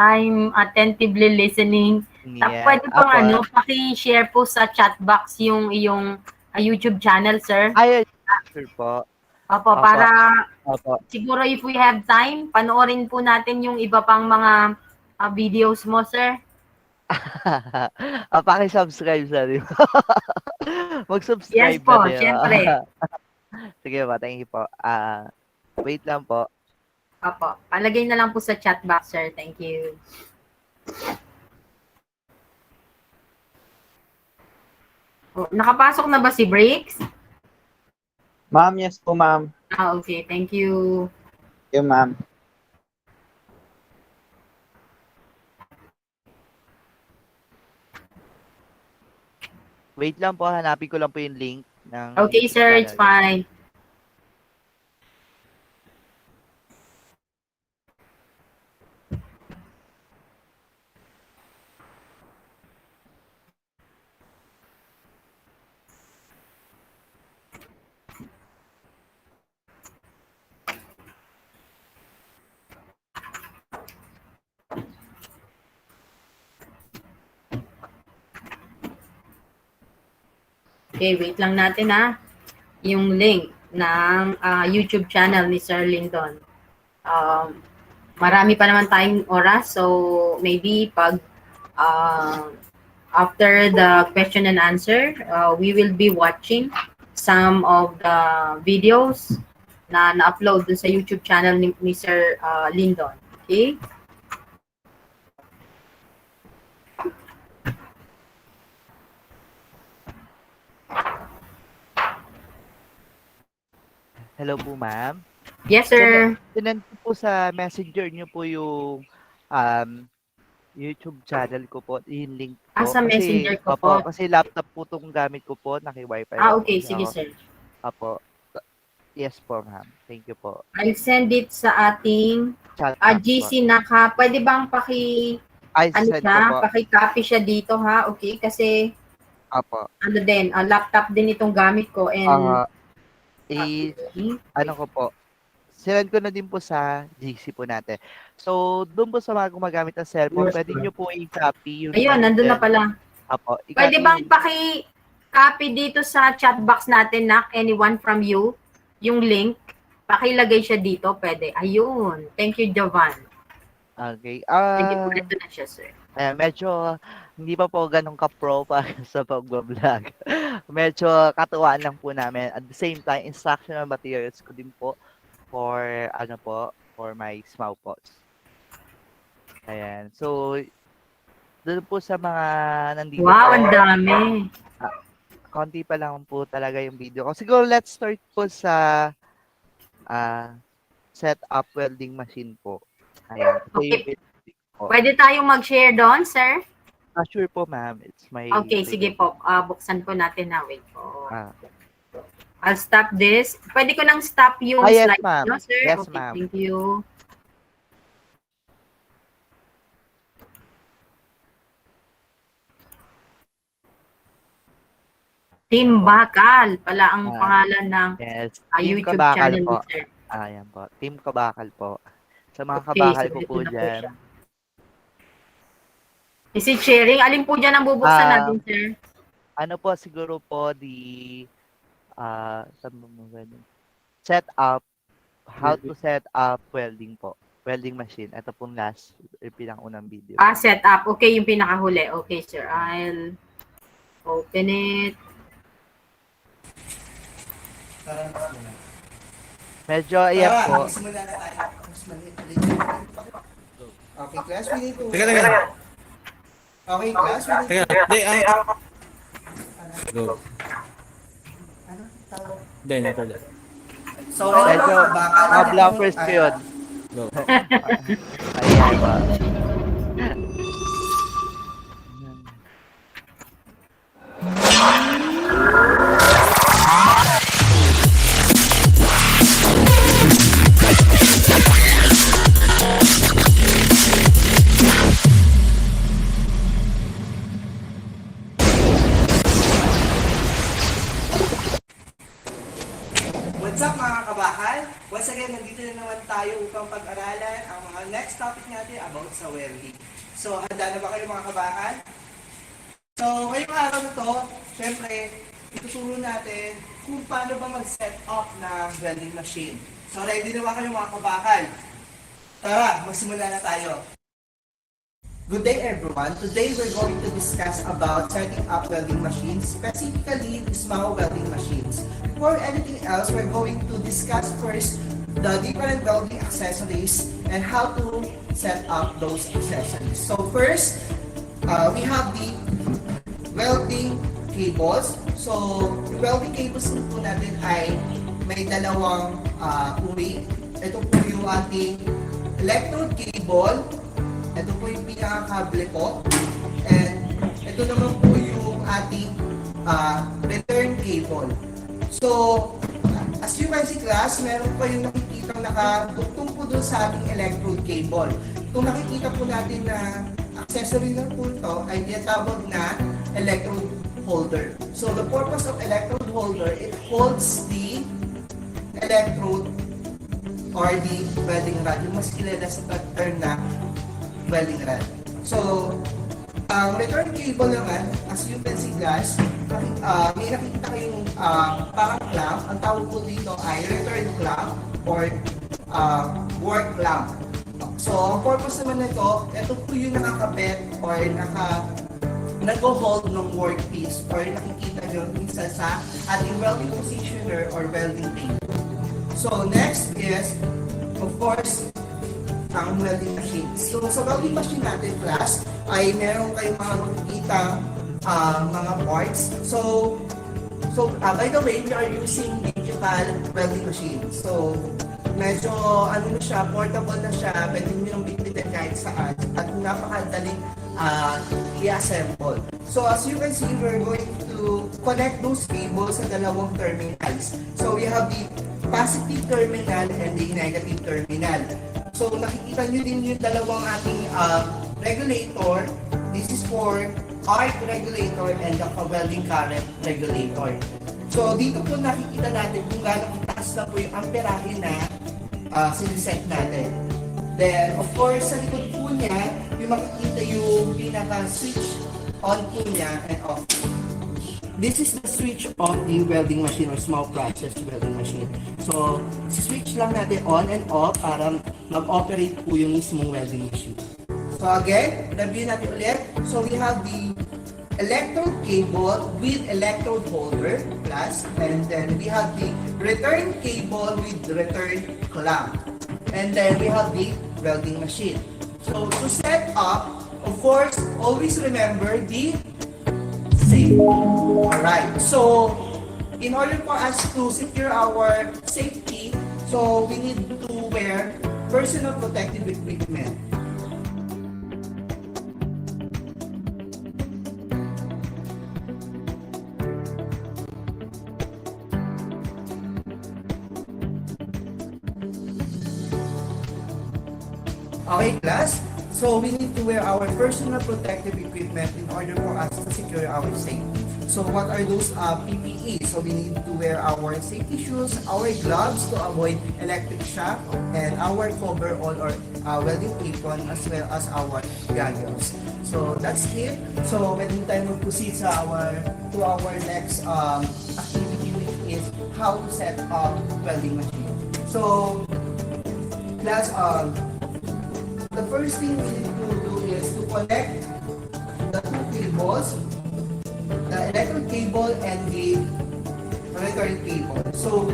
I'm attentively listening. Yes. Pwede pang Apo. paki-share po sa chat box yung iyong YouTube channel, sir. Ay, sure po. Opo, Opo. para Opo. siguro if we have time, panoorin po natin yung iba pang mga videos mo, sir. Paki-subscribe sa di ba? Mag-subscribe Yes po, na di ba? syempre. Sige po, thank you po. Wait lang po. Opo, palagay na lang po sa chat box, sir. Thank you. Oh, nakapasok na ba si Briggs? Ma'am, yes po, ma'am. Okay, thank you. Yung ma'am. Wait lang po, hanapin ko lang po yung link ng Okay, YouTube sir, it's channel. fine. Okay, wait lang natin yung link ng YouTube channel ni Sir Lyndon. Marami pa naman tayong oras, so maybe pag after the question and answer, we will be watching some of the videos na na-upload dun sa YouTube channel ni Sir Lyndon. Okay? Hello po, ma'am. Yes, sir. Sinend ko po sa messenger niyo po yung YouTube channel ko po, yung link po. Sa messenger ko po. Kasi laptop po itong gamit ko po, naki-wifi lang Okay, po sige, siya. sir. Opo. Yes po, ma'am. Thank you po. I'll send it sa ating Chat box GC po. Naka. Pwede bang Send ko po. paki-copy siya dito okay? Kasi Opo. laptop din itong gamit ko and Ano ko po, sinend ko na din po sa GC po natin. So, doon po sa mga gumagamit ng cellphone, pwede nyo po i-copy yung ayun, nandun na pala. Apo, Pwede bang paki-copy dito sa chat box natin, anyone from you, yung link, pakilagay siya dito, pwede. Ayun. Thank you, Jovan. Okay. Thank you, ito na siya, sir. Medyo hindi pa po ganun ka-pro pa sa pag-vlog. Medyo katuwaan lang po namin. At the same time, instructional materials ko din po for for my small pots. Ayan. So, doon po sa mga nandito Wow, po, ang dami. konti pa lang po talaga yung video ko. Siguro let's start po sa setup welding machine po. Ayan. Okay. Pwede tayong mag-share doon, sir? Sure po, ma'am. It's my Okay, sige po. Buksan po natin na. Wait po. Ah. I'll stop this. Pwede ko nang stop yung Yes, slide ma'am. nyo, sir? Yes, Okay, ma'am. thank you. Team Bakal pala ang pangalan ng YouTube channel po. ni sir. Ayan po. Team Kabakal po. Sa mga Okay, kabakal so ko ito po na po dyan. siya. Is it sharing? Alin po dyan ang bubuksan natin, sir? Ano po, siguro po, saan mo ganun? set up, how to set up welding po. Welding machine. Ito pong last, yung pinakaunang video. Set up. Okay, yung pinakahuli. Okay, sir. I'll open it. Medyo, ayan po. Magsimula na tayo. Mas maliit ulit. Okay, class, we need to... Teka. Okay, class, we need to... Teka, hindi, Go. Ano? Tawag? Hindi, never that. So, ano Medyo, baka mga blockers ko yun. Go. Ayan po. What's up mga kabahan? Once again, nandito na naman tayo upang pag-aralan ang mga next topic natin about sa welding. So, handa na ba kayo mga kabahan? So, ngayong araw na to, syempre, ituturo natin kung paano ba mag-set up ng welding machine. So, ready na ba kayo mga kabahan? Tara, magsimula na tayo. Good day everyone. Today we're going to discuss about setting up welding machines, specifically small welding machines. Before anything else, we're going to discuss first the different welding accessories and how to set up those accessories. So first, we have the welding cables. So, yung welding cables po natin ay may dalawang uri. Ito po yung ating electrode cable. Ito po yung pinaka-cable po. And ito naman po yung ating return cable. So, as you can see class, meron pa yung nakikita nakatugtong po doon sa ating electrode cable. Kung nakikita po natin na accessory na po ito ay tinatawag na electrode holder. So, the purpose of electrode holder, it holds the electrode or the welding rod. Yung mas kilala sa term na welding rod. So, ang return cable naman, as you can see guys, may nakikita kayong parang clamp. Ang tawag po dito ay return clamp or work clamp. So, ang purpose naman nito, ito po yung nakakabit or nag-hold ng workpiece or nakikita nyo minsan sa ating welding positioner or welding table. So, next is, of course, ang welding machine. So, sa welding machine natin, class, ay meron kayong mga makikita mga parts. So, by the way, we are using digital welding machine. So, medyo, ano na siya, portable na siya, pwede nyo nang bitbitin kahit saan, at napakadaling i-assemble. So, as you can see, we're going to connect those cables sa dalawang terminals. So, we have the positive terminal and the negative terminal. So, nakikita nyo din yung dalawang ating regulator. This is for arc regulator and the welding current regulator. So, dito po nakikita natin kung gaano kataas na po yung amperahe na siniset natin. Then, of course, sa likod po niya, yung makikita yung pinaka-switch on po niya and off. This is the switch of the welding machine or small process welding machine. So, switch lang natin on and off para mag-operate po yung mismong welding machine. So again, review natin ulit. So we have the electrode cable with electrode holder plus, and then we have the return cable with return clamp. And then we have the welding machine. So to set up, of course, always remember the safety. Alright, so in order for us to secure our safety, so we need to wear personal protective equipment. Okay, class? So we need to wear our personal protective equipment in order for us to secure our safety. So what are those PPE? So we need to wear our safety shoes, our gloves to avoid electric shock, and our coverall or welding apron, as well as our goggles. So that's it. So pwede tayo mag-proceed to our next activity, which is how to set up welding machine. So, class, the first thing we need to do is to connect the two cables, the electric cable and the return cable. So,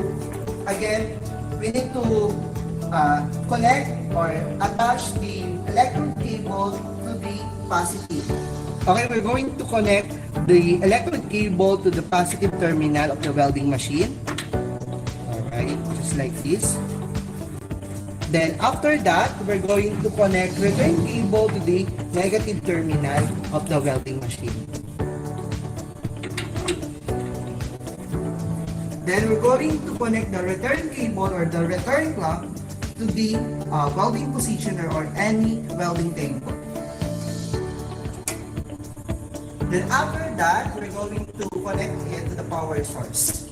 again, we need to connect or attach the electric cable to the positive. Okay, we're going to connect the electric cable to the positive terminal of the welding machine. Alright, just like this. Then after that, we're going to connect return cable to the negative terminal of the welding machine. Then we're going to connect the return cable or the return clock to the welding positioner or any welding table. Then after that, we're going to connect it to the power source.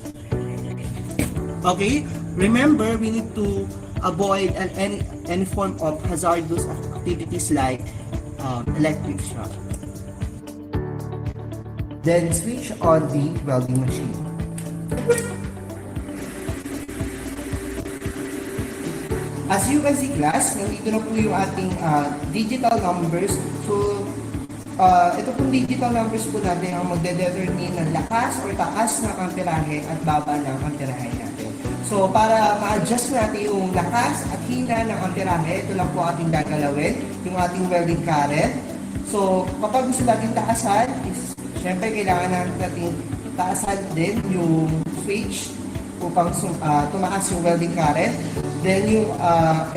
Okay, remember we need to avoid any form of hazardous activities like electric shock. Then switch on the welding machine. As you can see class, nandito na po yung ating digital numbers. So, ito pong digital numbers po natin ang magde-determine ng lakas or taas ng amperahe at baba ng amperahe natin. So, para ma-adjust natin yung lakas at hina ng amperahe, ito lang po ating gagalawin, yung ating welding current. So, kapag gusto natin taasan, syempre kailangan natin taasan din yung switch upang tumaas yung welding current. Then yung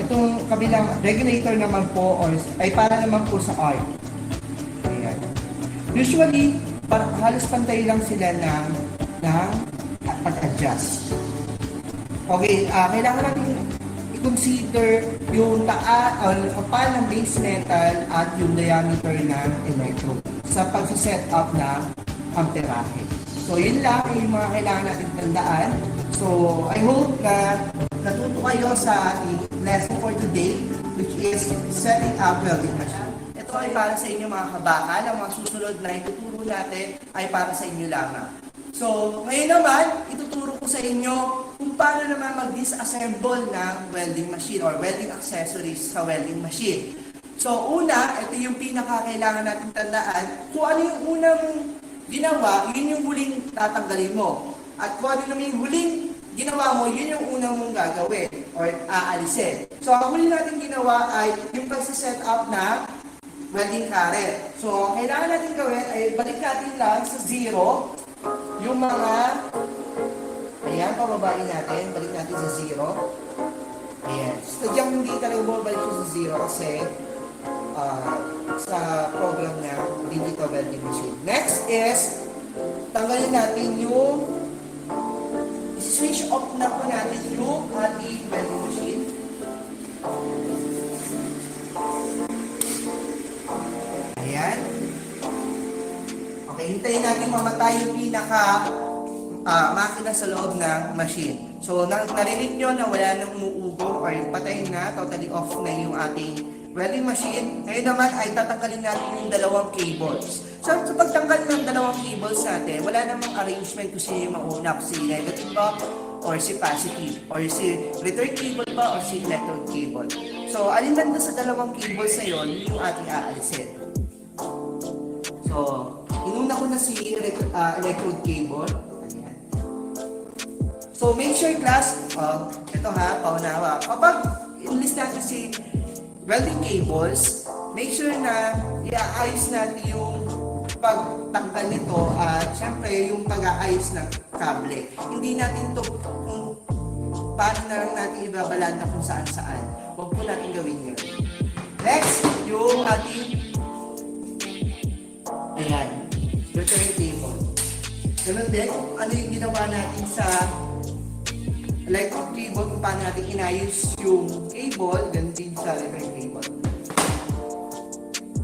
itong kabilang regulator naman po ay para naman po sa arc. Ayan. Usually, halos pantay lang sila ng pag-adjust. Okay, kailangan natin i-consider yung kapal ng base metal at yung diameter ng electrode sa pag-set up ng amperahe. So, yun lang yung mga kailangan natin tandaan. So, I hope na natuto kayo sa ating lesson for today, which is setting up welding machine. Ito ay para sa inyo mga kabakal. Ang mga susunod na ituturo natin ay para sa inyo lamang. So, ngayon naman, ituturo ko sa inyo kung paano naman mag-disassemble ng welding machine or welding accessories sa welding machine. So, una, ito yung pinakakailangan natin tandaan. Kung ano yung unang ginawa, yun yung huling tatanggalin mo. At kung ano naman yung huling ginawa mo, yun yung unang mong gagawin or aalisin. So, ang huli natin ginawa ay yung pag-set up na welding current. So, ang kailangan natin gawin ay balik natin lang sa zero yung mga, ayan, pababain natin, balik natin sa zero. Ayan. Sadyang hindi talaga bumabalik sa zero kasi sa program na digital welding machine. Next is, tanggalin natin yung switch off na po natin yung ating welding machine. Ayan. Okay, hintayin natin mamatay yung makina sa loob ng machine. So, narinig nyo na wala nang umuugong or patay na, totally off na yung ating welding machine. Ngayon naman ay tatanggalin natin yung dalawang cables. So, sa pagtanggal ng dalawang cables natin, wala namang arrangement kung sino yung mauna, kung si negative ba, or si positive, or si return cable ba, or si electrode cable. So, alin man doon sa dalawang cables na yun, yung ating aalisin. So, inuna ko na si electrode cable. Ayan. So, make sure class, ito ha, paunawa. Kapag enlist natin si welding cables, make sure na i-aayos natin yung pagtanggal nito at syempre yung pag-aayos ng kable. Hindi natin ito kung paano na lang natin ibabalanda kung saan-saan. Huwag po natin gawin yun. Next, yung ating ayan, return cable. Ganun din, kung ano yung ginawa natin sa electric cable, kung paano natin inayos yung cable, ganun din sa return cable.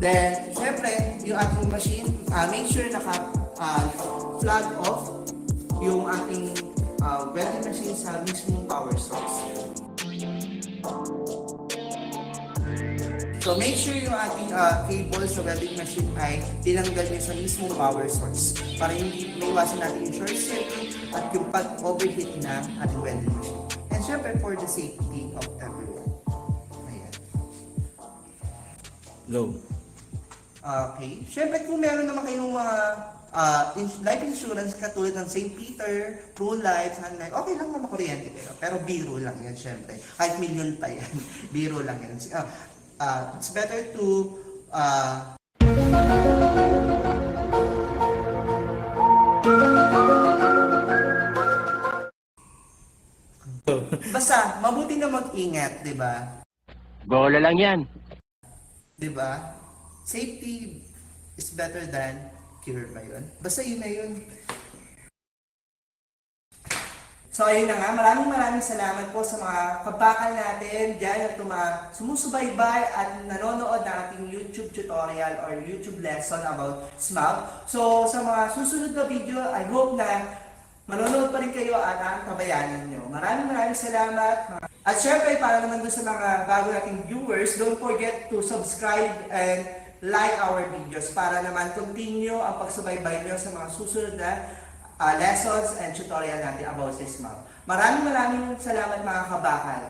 Then, syempre, yung ating machine, make sure naka-flag off yung ating welding machine sa mismong power source. So, make sure yung ating cable sa welding machine ay tinanggal niya sa mismong power source para hindi maiwasan natin yung short circuit at yung pag-overheat ng ating welding machine. And syempre for the safety of everyone. Ayan. Go. Okay. Syempre kung meron naman kayong mga life insurance katulad ng St. Peter, True Life, Sun Life, okay lang naman kuryente kayo. Pero biro lang yan syempre. Kahit million pa yan. Biro lang yan. It's better to basta, mabuti na mag-ingat, di ba? Bola lang yan. Di ba? Safety is better than cure ba yun? Basta yun na yun. So ayun na nga, maraming salamat po sa mga kabakal natin dyan at mga sumusubaybay at nanonood ng ating YouTube tutorial or YouTube lesson about SMAP. So sa mga susunod na video, I hope na manonood pa rin kayo at ang tabayanan nyo. Maraming salamat. At syempre, para naman doon sa mga bago nating viewers, don't forget to subscribe and like our videos para naman continue ang pagsubaybay nyo sa mga susunod na lessons and tutorial natin about this map. Maraming salamat mga kabakal.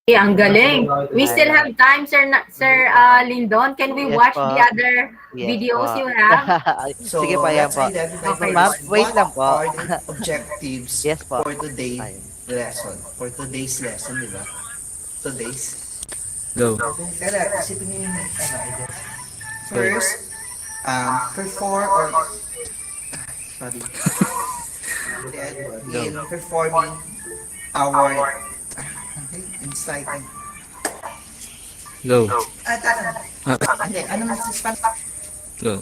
Ang galing. We still have time, Sir Lindon. Can we Yes watch po. the other Yes videos po. you have? So, Sige pa, yan let's po. identify Okay. Ma'am, first wait what lang po. are the objectives Yes po. for today's Ayun. lesson. For today's lesson, di ba? Today's. Go. Kaya, isipin niyo yung idea. First, perform or sorry. In performing our inciting. Go. Hindi, ano mas Go.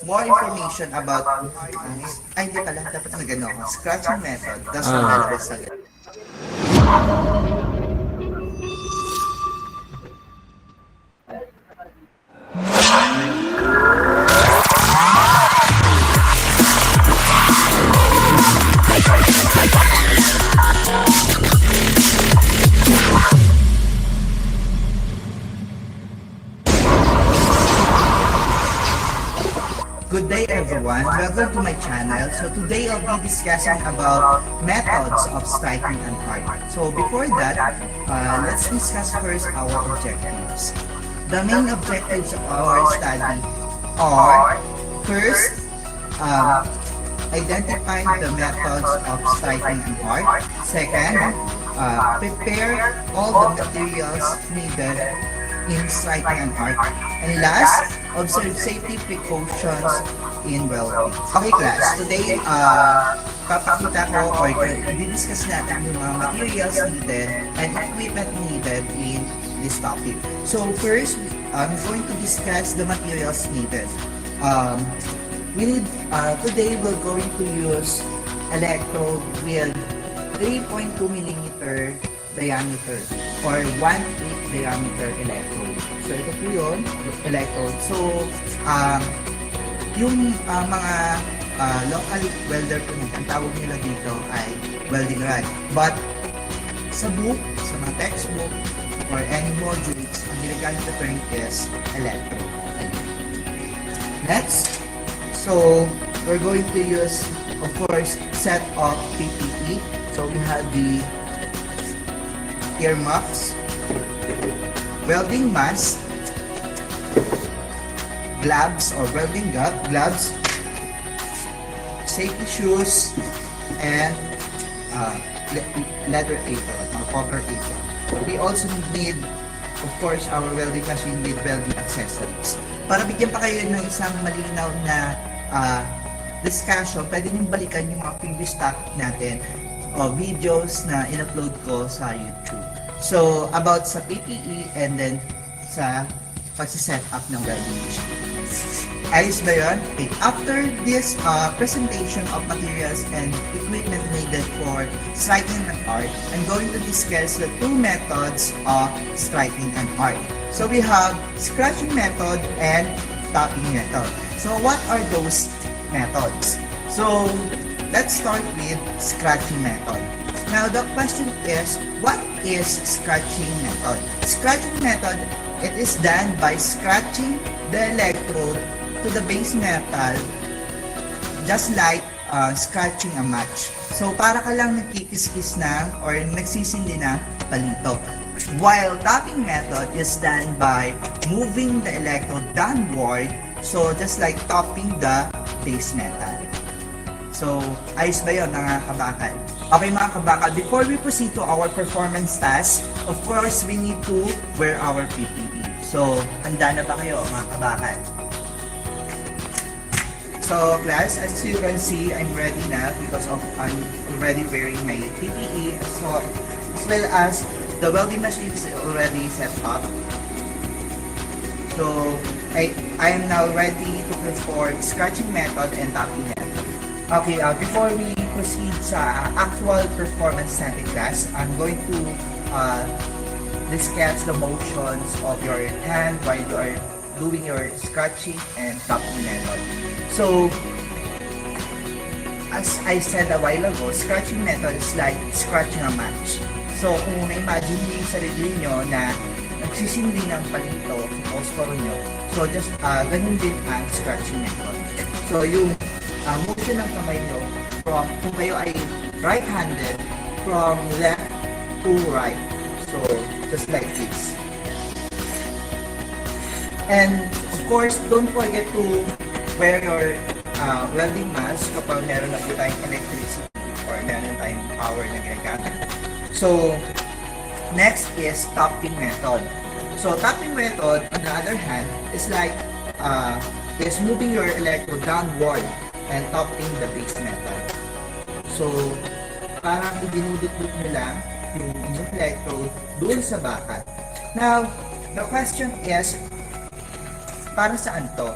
more information about ay hindi pala, dapat na gano'n ako. Scratching method. That's the lalabas na gano'n. Good day everyone, welcome to my channel. So today I'll be discussing about methods of striking an art. So before that, let's discuss first our objectives. The main objectives of our study are first, identify the methods of striking an art. Second, prepare all the materials needed in striking an art. And last, observe safety precautions in welding. Okay class, today papakita ko or i-discuss natin yung mga materials needed and equipment needed in this topic. So first, I'm going to discuss the materials needed. Today we're going to use electrode with 3.2 millimeter diameter or 1 inch diameter electrode. So ito po yun, electrode. So yung mga local welder po ang tawag nila dito ay welding rod. But sa book, sa mga textbook or any modules, ang ginagamit na term is electrode. Next, so we're going to use, of course, set of PPE. So we have the earmuffs, welding mask, gloves or welding gloves, safety shoes, and leather apron or cover apron. We also need, of course, our welding machine with welding accessories. Para bigyan pa kayo ng isang malinaw na discussion, pwede niyong balikan yung mga previous topic natin o videos na in-upload ko sa YouTube. So, about sa PPE and then sa pagsiset up ng welding machine. Ayos ba yun? Okay. After this presentation of materials and equipment needed for striking an art, I'm going to discuss the two methods of striking an art. So we have scratching method and tapping method. So what are those methods? So let's start with scratching method. Now the question is, what is scratching method? Scratching method, it is done by scratching the electrode to the base metal just like scratching a match. So para ka lang nagkikis-kis na or nagsisindi ng palito. While tapping method is done by moving the electrode downward, so just like topping the base metal. So, ayos ba yun mga kabakal? Okay mga kabakal, before we proceed to our performance task, of course, we need to wear our PPE. So, handa na ba kayo mga kabakal? So, class, as you can see, I'm ready na because of I'm already wearing my PPE. So, as well as the welding machine is already set up. So, I am now ready to perform scratching method and tapping method. Okay, before we proceed sa actual performance natin class, I'm going to discuss the motions of your hand while you are doing your scratching and tapping method. So, as I said a while ago, scratching method is like scratching a match. So, kung na-imagine niyo yung sarili nyo na nagsisindi ng palito sa posporo nyo, so just ganun din ang scratching method. So, yung motion ng kamay nyo, from, kung kayo ay right-handed, from left to right. So, just like this. And, of course, don't forget to wear your welding mask kapag meron na po tayong electricity or meron tayong power na ginagamit. So, next is tapping method. So, tapping method, on the other hand, is like, is moving your electrode downward and tapping the base metal. So, parang idinudot-dut nyo lang yung inyong electrode doon sa bakat. Now, the question is, para saan to?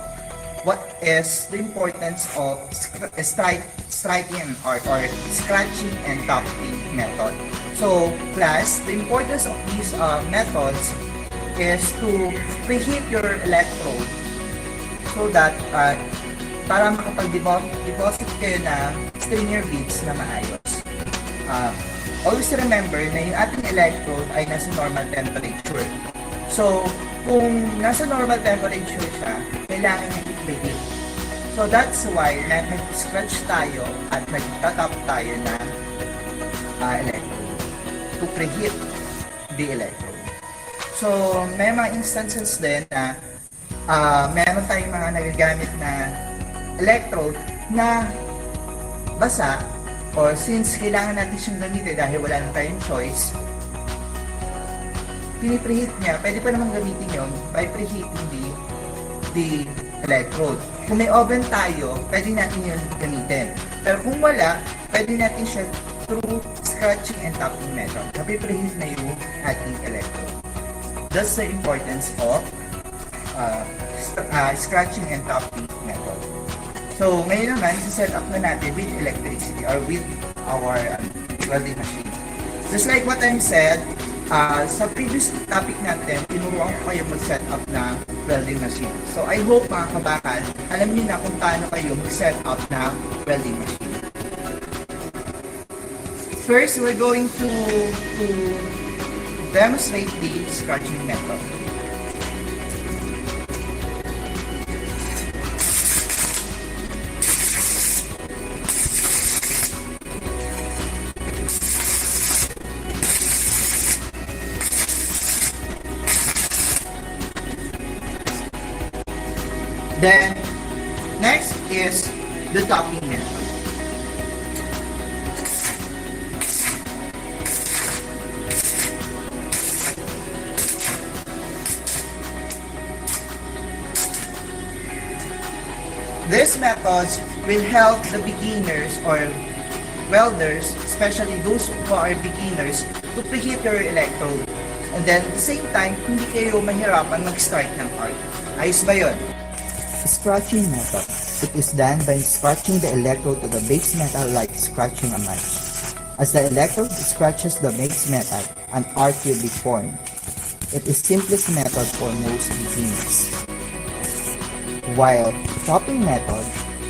What is the importance of striking or scratching and tapping method? So, class, the importance of these methods is to preheat your electrode so that para makapag-deposit kayo ng stringer beads na maayos. Always remember na yung ating electrode ay nasa normal temperature. So, kung nasa normal temperature siya, kailangan niya i-preheat. So, that's why nag-scratch tayo at nag-tap tayo ng electrode to preheat the electrode. So, may mga instances din na meron tayong mga nagagamit na electrode na basa or since kailangan natin siyang gamitin dahil wala na tayong choice, pinipreheat niya, pwede pa naman gamitin yun by preheating the electrode. Kung may oven tayo, pwede natin yun gamitin. Pero kung wala, pwede natin siya through scratching and tapping method. Napipreheat na yung ating electrode. That's the importance of scratching and tapping method. So, ngayon naman, set up na natin with electricity or with our welding machine. Just like what I said, sa previous topic natin, tinuruan ko kayo mag-set up ng welding machine. So, I hope mga kabakal, alam niyo na kung paano kayo mag-set up ng welding machine. First, we're going to demonstrate the scratching method. Then, next is the tapping method. These methods will help the beginners or welders, especially those who are beginners, to preheat your electrode. And then, at the same time, hindi kayo mahirapan mag-start ng arc. Ayos ba yun? Scratching method. It is done by scratching the electrode to the base metal like scratching a match. As the electrode scratches the base metal, an arc will be formed. It is simplest method for most beginners. While tapping method,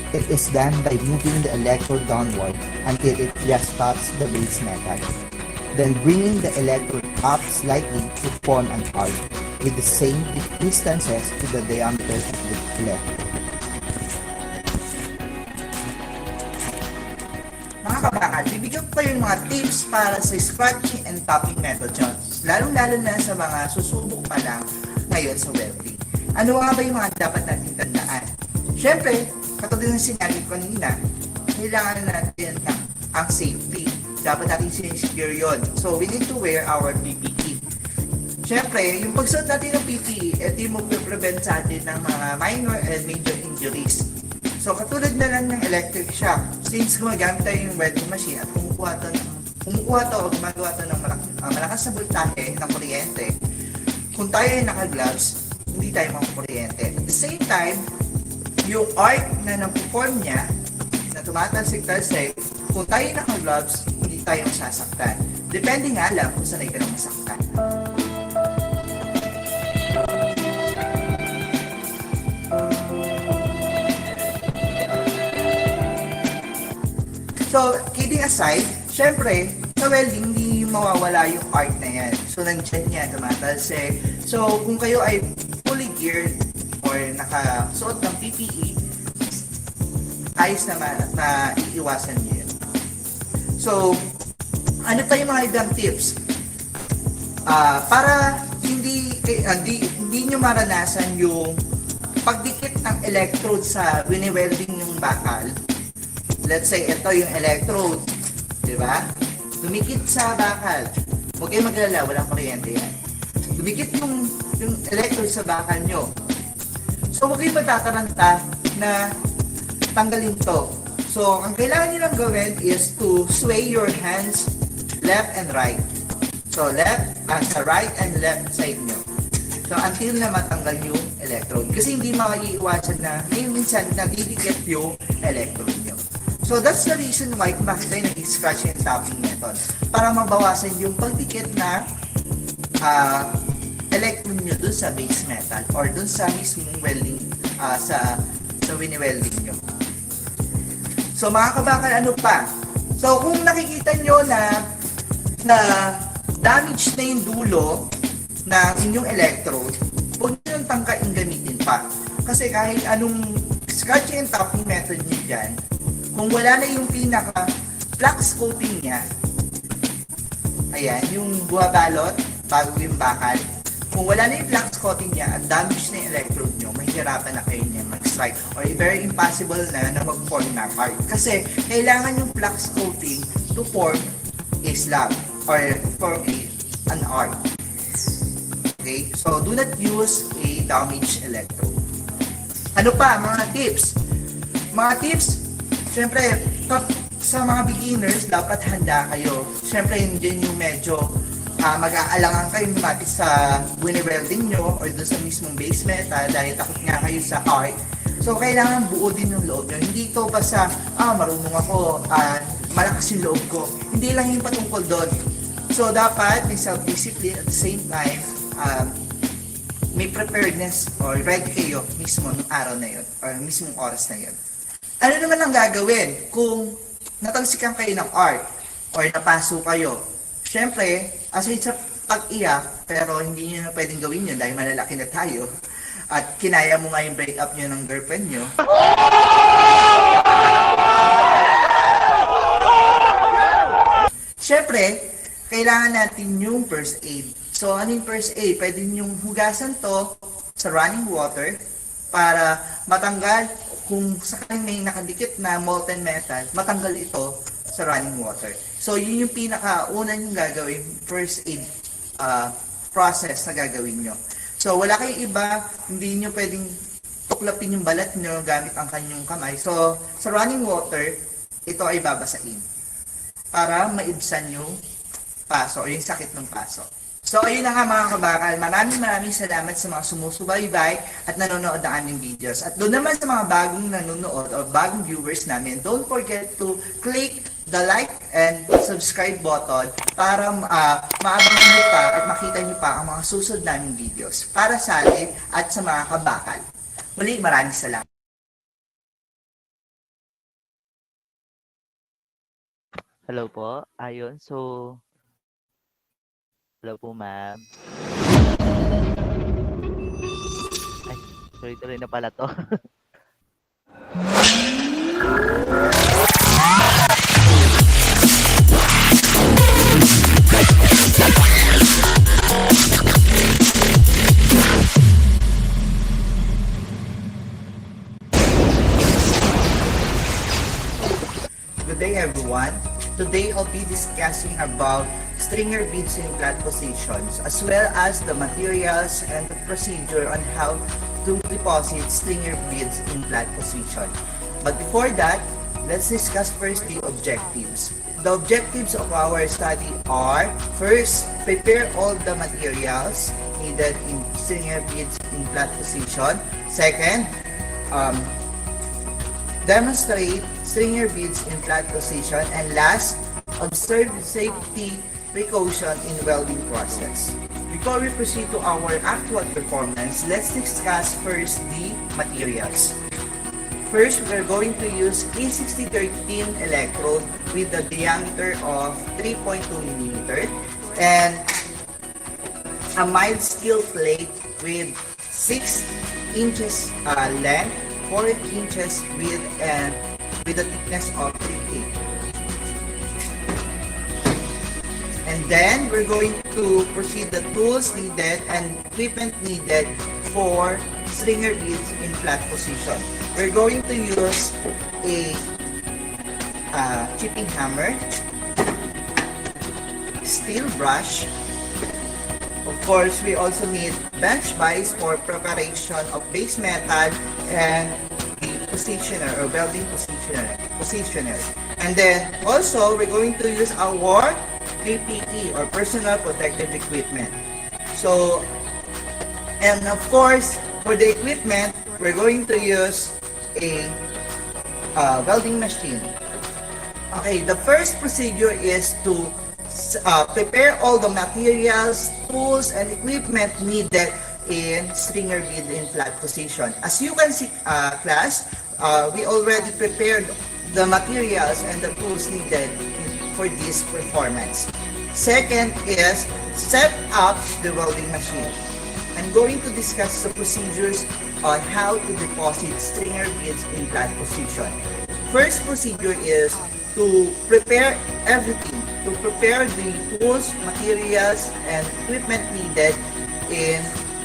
it is done by moving the electrode downward until it just touches the base metal. Then bringing the electrode up slightly to form an arc with the same distances to the diameter of the electrode. bibigyan ko yung mga tips para sa scratching and tapping method nyo. Lalo-lalo na sa mga susubok pa lang ngayon sa welding. Ano nga ba yung mga dapat natin tandaan? Siyempre, katulad ng sinabi ko kanina, kailangan natin ang safety. Dapat natin sinisecure yun. So, we need to wear our PPE. Siyempre, yung pagsuot natin ng PPE, ito yung mag-prevent sa atin ng mga minor and major injuries. So, katulad na lang ng electric shock, since gumagamit tayo yung welding machine at kumukuha to o gumagawa to ng malakas na voltahe ng kuryente, kung tayo ay naka-gloves, hindi tayo makakuryente. At the same time, yung arc na nang-perform niya, na tumatalsik-talsik, kung tayo ay naka-gloves, hindi tayo masasaktan. Depende nga lang kung sanay ka nang masaktan. So, kidding aside, syempre, sa welding, hindi mawawala yung art na yan. So, nandyan yan, tumatalsik. So, kung kayo ay fully geared or nakasuot ng PPE, ayos naman na iiwasan nyo yun. So, ano pa yung mga ibang tips? Para hindi nyo maranasan yung pagdikit ng electrode sa wini-welding yung bakal. Let's say, ito yung electrode. Diba? Dumikit sa bakal. Huwag kayo mag-alala, walang kuryente yan. Dumikit yung electrode sa bakal nyo. So, huwag kayo matataranta na tanggalin to. So, ang kailangan nyo lang gawin is to sway your hands left and right. So, sa right and left side nyo. So, until na matanggal yung electrode. Kasi hindi makaiiwasan na minsan nadidikit yung electrode nyo. So, that's the reason why kung bakit tayo nag-scratch and tapping method. Para mabawasan yung pagdikit na electrode nyo dun sa base metal or dun sa mismong welding, sa wini-welding nyo. So, mga kabakal, ano pa? So, kung nakikita nyo na damage na yung dulo ng inyong electrode, huwag nyo yung tangkain gamitin pa. Kasi kahit anong scratching and tapping method nyo dyan, kung wala na yung pinaka-flux coating niya, ayan, yung buwabalot bago yung bakal, kung wala na yung flux coating niya at damage na yung electrode nyo, mahihirapan na kayo niya mag-strike or very impossible na mag-form na part. Kasi kailangan yung flux coating to form a slab or form an arc. Okay? So, do not use a damaged electrode. Ano pa? Mga tips. Mga tips, siyempre, sa mga beginners, dapat handa kayo. Siyempre, hindi yung medyo mag-aalangan kayo lumapit sa wini-welding nyo or doon sa mismong base metal dahil takot nga kayo sa arc. So, kailangan buo din yung loob nyo. Hindi ito basta, marunong ako, malakas yung loob ko. Hindi lang yung patungkol doon. So, dapat may self-discipline at the same time, may preparedness or ready kayo mismo ng araw na yun or mismong oras na yun. Ano naman ang gagawin kung natalsikan kayo ng arc or napaso kayo? Siyempre, aside sa pag-iyak, pero hindi nyo na pwedeng gawin yun dahil malalaki na tayo at kinaya mo nga yung breakup nyo ng girlfriend nyo. Siyempre, kailangan natin yung first aid. So, ano yung first aid? Pwede nyo hugasan to sa running water para matanggal kung sakaling may nakadikit na molten metal, matanggal ito sa running water. So, yun yung pinaka-una yung gagawin, first aid process na gagawin nyo. So, wala kayong iba, hindi nyo pwedeng tuklapin yung balat nyo gamit ang kanyang kamay. So, sa running water, ito ay babasain para maibsan yung paso o yung sakit ng paso. So, ayun na nga mga kabakal. Maraming salamat sa mga sumusubaybay at nanonood ng aming videos. At doon naman sa mga bagong nanonood o bagong viewers namin, don't forget to click the like and subscribe button para maabangan nyo pa at makita nyo pa ang mga susunod naming videos para sa atin at sa mga kabakal. Muli, maraming salamat. Hello po. Ayun, so hello po, ma'am. Ay, tuloy-tuloy na pala to. Good day everyone. Today I'll be discussing about stringer beads in flat positions as well as the materials and the procedure on how to deposit stringer beads in flat position. But before that, let's discuss first the objectives. The objectives of our study are: first, prepare all the materials needed in stringer beads in flat position. Second, demonstrate stringer beads in flat position. And last, observe safety precaution in welding process. Before we proceed to our actual performance, let's discuss first the materials. First, we're going to use E6013 electrode with a diameter of 3.2 mm and a mild steel plate with 6 inches length, 4 inches width, and with a thickness of 3 8. And then we're going to proceed the tools needed and equipment needed for stringer beads in flat position. We're going to use a chipping hammer, steel brush. Of course, we also need bench vise for preparation of base metal and the positioner or welding positioner. And then also we're going to use our PPE or personal protective equipment. So, and of course, for the equipment, we're going to use a welding machine. Okay, the first procedure is to prepare all the materials, tools, and equipment needed in stringer bead in flat position. As you can see, class, we already prepared the materials and the tools needed for this performance. Second is set up the welding machine. I'm going to discuss the procedures on how to deposit stringer beads in flat position. First procedure is to prepare everything, to prepare the tools, materials, and equipment needed in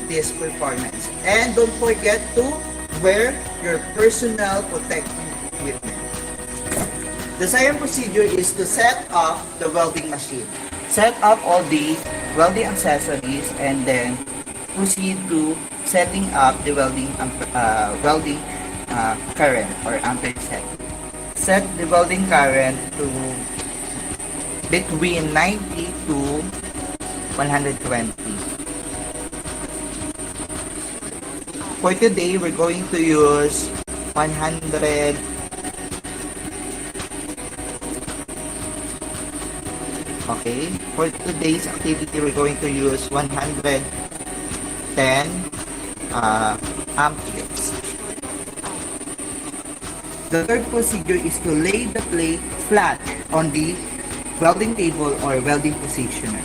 this performance. And don't forget to wear your personal protective equipment. The second procedure is to set up the welding machine. Set up all the welding accessories and then proceed to setting up the welding current or ampere set. Set the welding current to between 90 to 120. For today, we're going to use 100. Okay, for today's activity, we're going to use 110 amperes. The third procedure is to lay the plate flat on the welding table or welding positioner.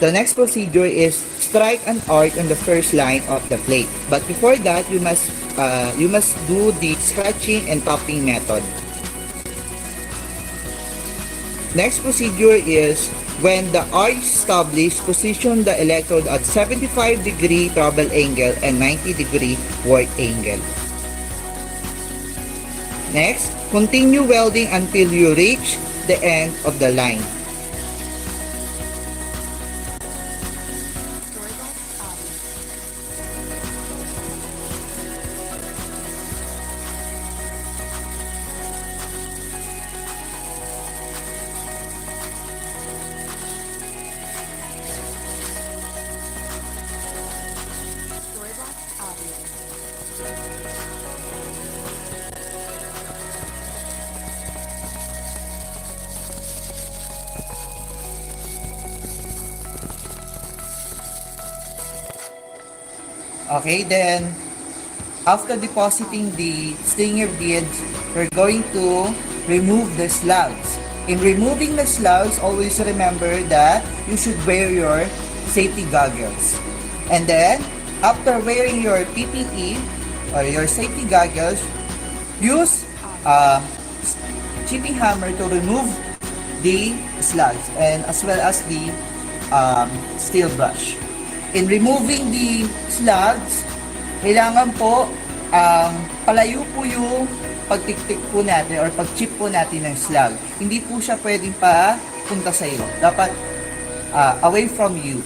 The next procedure is strike an arc on the first line of the plate. But before that, you must do the scratching and topping method. Next procedure is when the arc is established, position the electrode at 75-degree travel angle and 90-degree work angle. Next, continue welding until you reach the end of the line. Okay, then after depositing the stringer beads, we're going to remove the slugs. In removing the slugs, always remember that you should wear your safety goggles. And then, after wearing your PPE or your safety goggles, use a chipping hammer to remove the slugs and as well as the steel brush. In removing the slugs, kailangan po palayo po yung pagtiktik po natin or pag-chip po natin ng slug. Hindi po siya pwedeng punta sa iyo. Dapat away from you.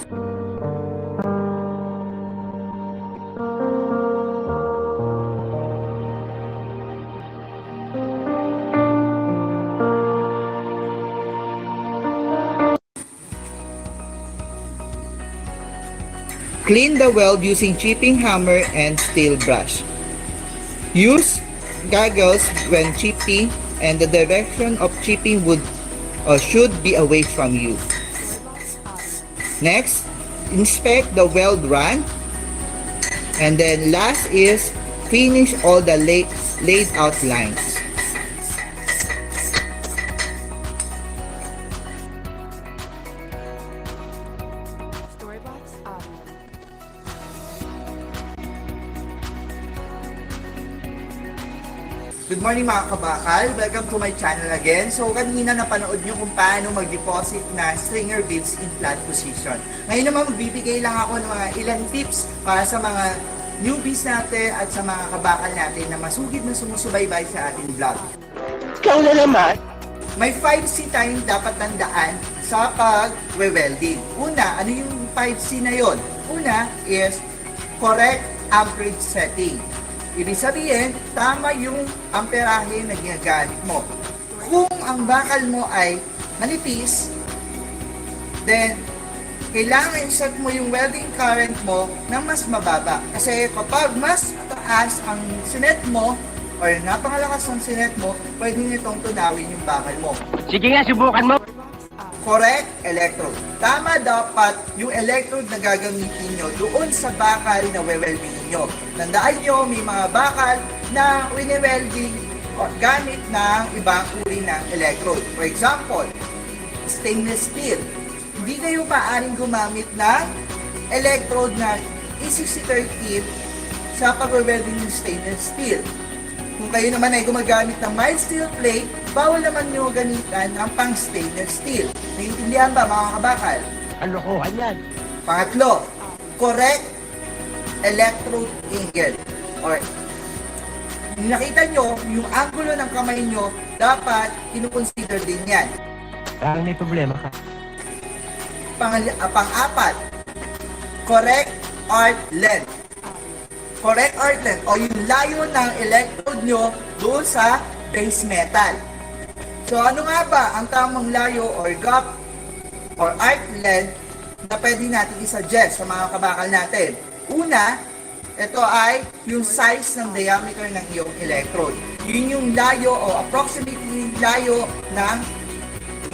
Clean the weld using chipping hammer and steel brush. Use goggles when chipping and the direction of chipping should be away from you. Next, inspect the weld run. And then last is finish all the laid out lines. Good morning mga kabakal! Welcome to my channel again. So kanina napanood nyo kung paano mag-deposit na stringer beads in flat position. Ngayon naman magbibigay lang ako ng mga ilang tips para sa mga newbies natin at sa mga kabakal natin na masugid na sumusubaybay sa ating vlog. Ikaw na naman! May 5C tayong dapat tandaan sa pag-welding. Una, ano yung 5C na yon? Una is correct amperage setting. Ibig sabihin, tama yung amperahe na ginagamit mo. Kung ang bakal mo ay manipis, then kailangan i-set mo yung welding current mo ng mas mababa. Kasi kapag mas taas ang sinet mo, or napakalakas ang sinet mo, pwede nitong tunawin yung bakal mo. Sige nga, subukan mo! Correct electrode. Tama dapat yung electrode na gagamitin nyo doon sa bakal na wewelding nyo. Tandaan nyo, may mga bakal na wine-welding gamit ng ibang uri ng electrode. For example, stainless steel. Hindi kayo maaaring gumamit ng electrode na E6030 sa pag-welding ng stainless steel. Kung kayo naman ay gumagamit ng mild steel plate, bawal naman nyo gamitan ng pang stainless steel. Naiintindihan ba mga kabakal? Ano ko, yan? Pangatlo, correct electrode angle. Or, nakita nyo, yung angulo ng kamay nyo, dapat kinukonsider din yan. Parang may problema ka. Pang-apat, correct arc length. Correct arc length o yung layo ng electrode nyo doon sa base metal. So ano nga ba ang tamang layo or gap or arc length na pwede natin i-suggest sa mga kabakal natin? Una, ito ay yung size ng diameter ng iyong electrode. Yun yung layo o approximately layo ng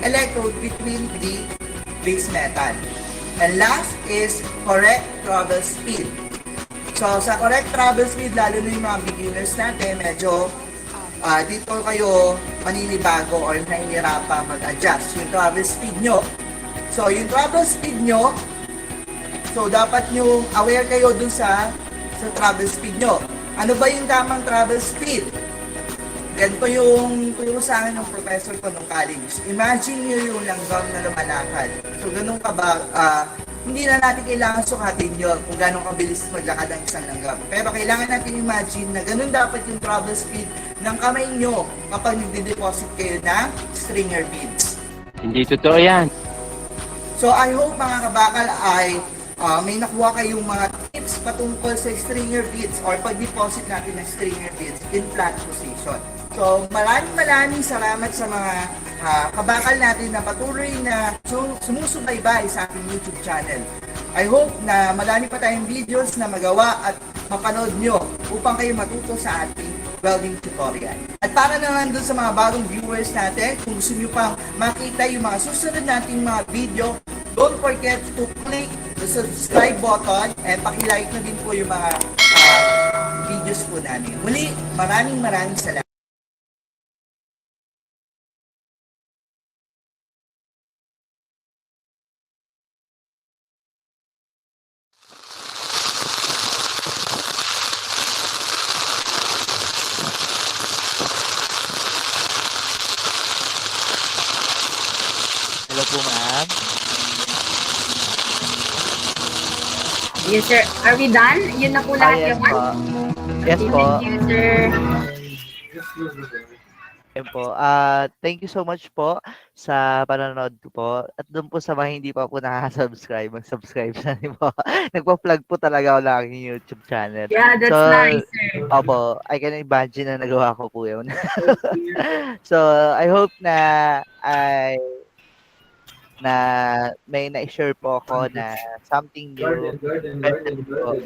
electrode between the base metal. And last is correct travel speed. So, sa correct travel speed, lalo na yung mga beginners natin, medyo dito kayo maninibago or nahihirapan mag-adjust yung travel speed nyo. So, yung travel speed nyo, so dapat nyo aware kayo dun sa travel speed nyo. Ano ba yung tamang travel speed? Ganito yung turo sa akin ng professor ko nung college. Imagine nyo yung langgam na lumalakad. So, ganun ka ba, hindi na natin kailangan sukatin yun kung gano'ng kabilis maglakad ang isang langgam. Pero kailangan natin imagine na ganun dapat yung travel speed ng kamay nyo kapag nagde-deposit kayo ng stringer beads. Hindi totoo yan. So I hope mga kabakal ay may nakuha kayong mga tips patungkol sa stringer beads or pag-deposit natin ng stringer beads in flat position. So maraming salamat sa mga kabakal natin na patuloy na sumusubaybay sa ating YouTube channel. I hope na marami pa tayong videos na magawa at mapanood nyo upang kayo matuto sa ating welding tutorial. At para naman dun sa mga bagong viewers natin, kung gusto nyo pang makita yung mga susunod nating mga video, don't forget to click the subscribe button and pakilike na din po yung mga videos po namin. Muli, maraming salamat. po, ma'am. Yes, sir. Are we done? Yun na po lahat Yes yun. po. Yes po. Thank you, sir. Yan po. Thank you so much po sa panonood ko po. At doon po sa mga hindi pa po nakaka-subscribe, mag-subscribe na rin po. Nagpa-plug po talaga ako ng aking YouTube channel. Yeah, So, that's nice, sir. opo, I can imagine na nagawa ko po yun. So, I hope na may na-share po ako na something new, especially po